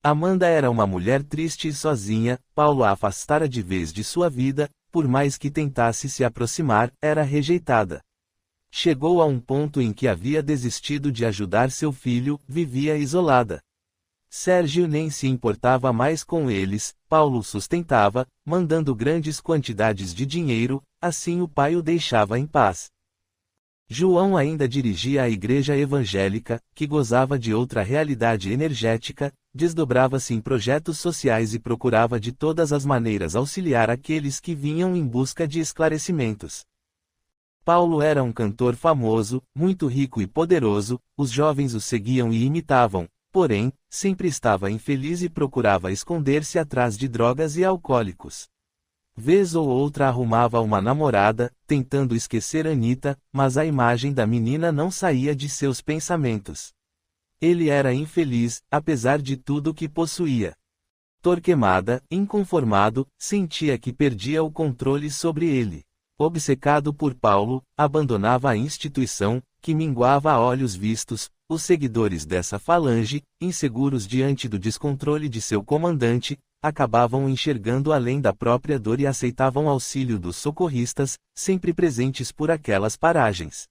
Speaker 1: Amanda era uma mulher triste e sozinha, Paulo a afastara de vez de sua vida, por mais que tentasse se aproximar, era rejeitada. Chegou a um ponto em que havia desistido de ajudar seu filho, vivia isolada. Sérgio nem se importava mais com eles, Paulo o sustentava, mandando grandes quantidades de dinheiro, assim o pai o deixava em paz. João ainda dirigia a igreja evangélica, que gozava de outra realidade energética, desdobrava-se em projetos sociais e procurava de todas as maneiras auxiliar aqueles que vinham em busca de esclarecimentos. Paulo era um cantor famoso, muito rico e poderoso, os jovens o seguiam e imitavam, porém, sempre estava infeliz e procurava esconder-se atrás de drogas e alcoólicos. Vez ou outra arrumava uma namorada, tentando esquecer Anita, mas a imagem da menina não saía de seus pensamentos. Ele era infeliz, apesar de tudo que possuía. Torquemada, inconformado, sentia que perdia o controle sobre ele. Obcecado por Paulo, abandonava a instituição, que minguava a olhos vistos. Os seguidores dessa falange, inseguros diante do descontrole de seu comandante, acabavam enxergando além da própria dor e aceitavam auxílio dos socorristas, sempre presentes por aquelas paragens.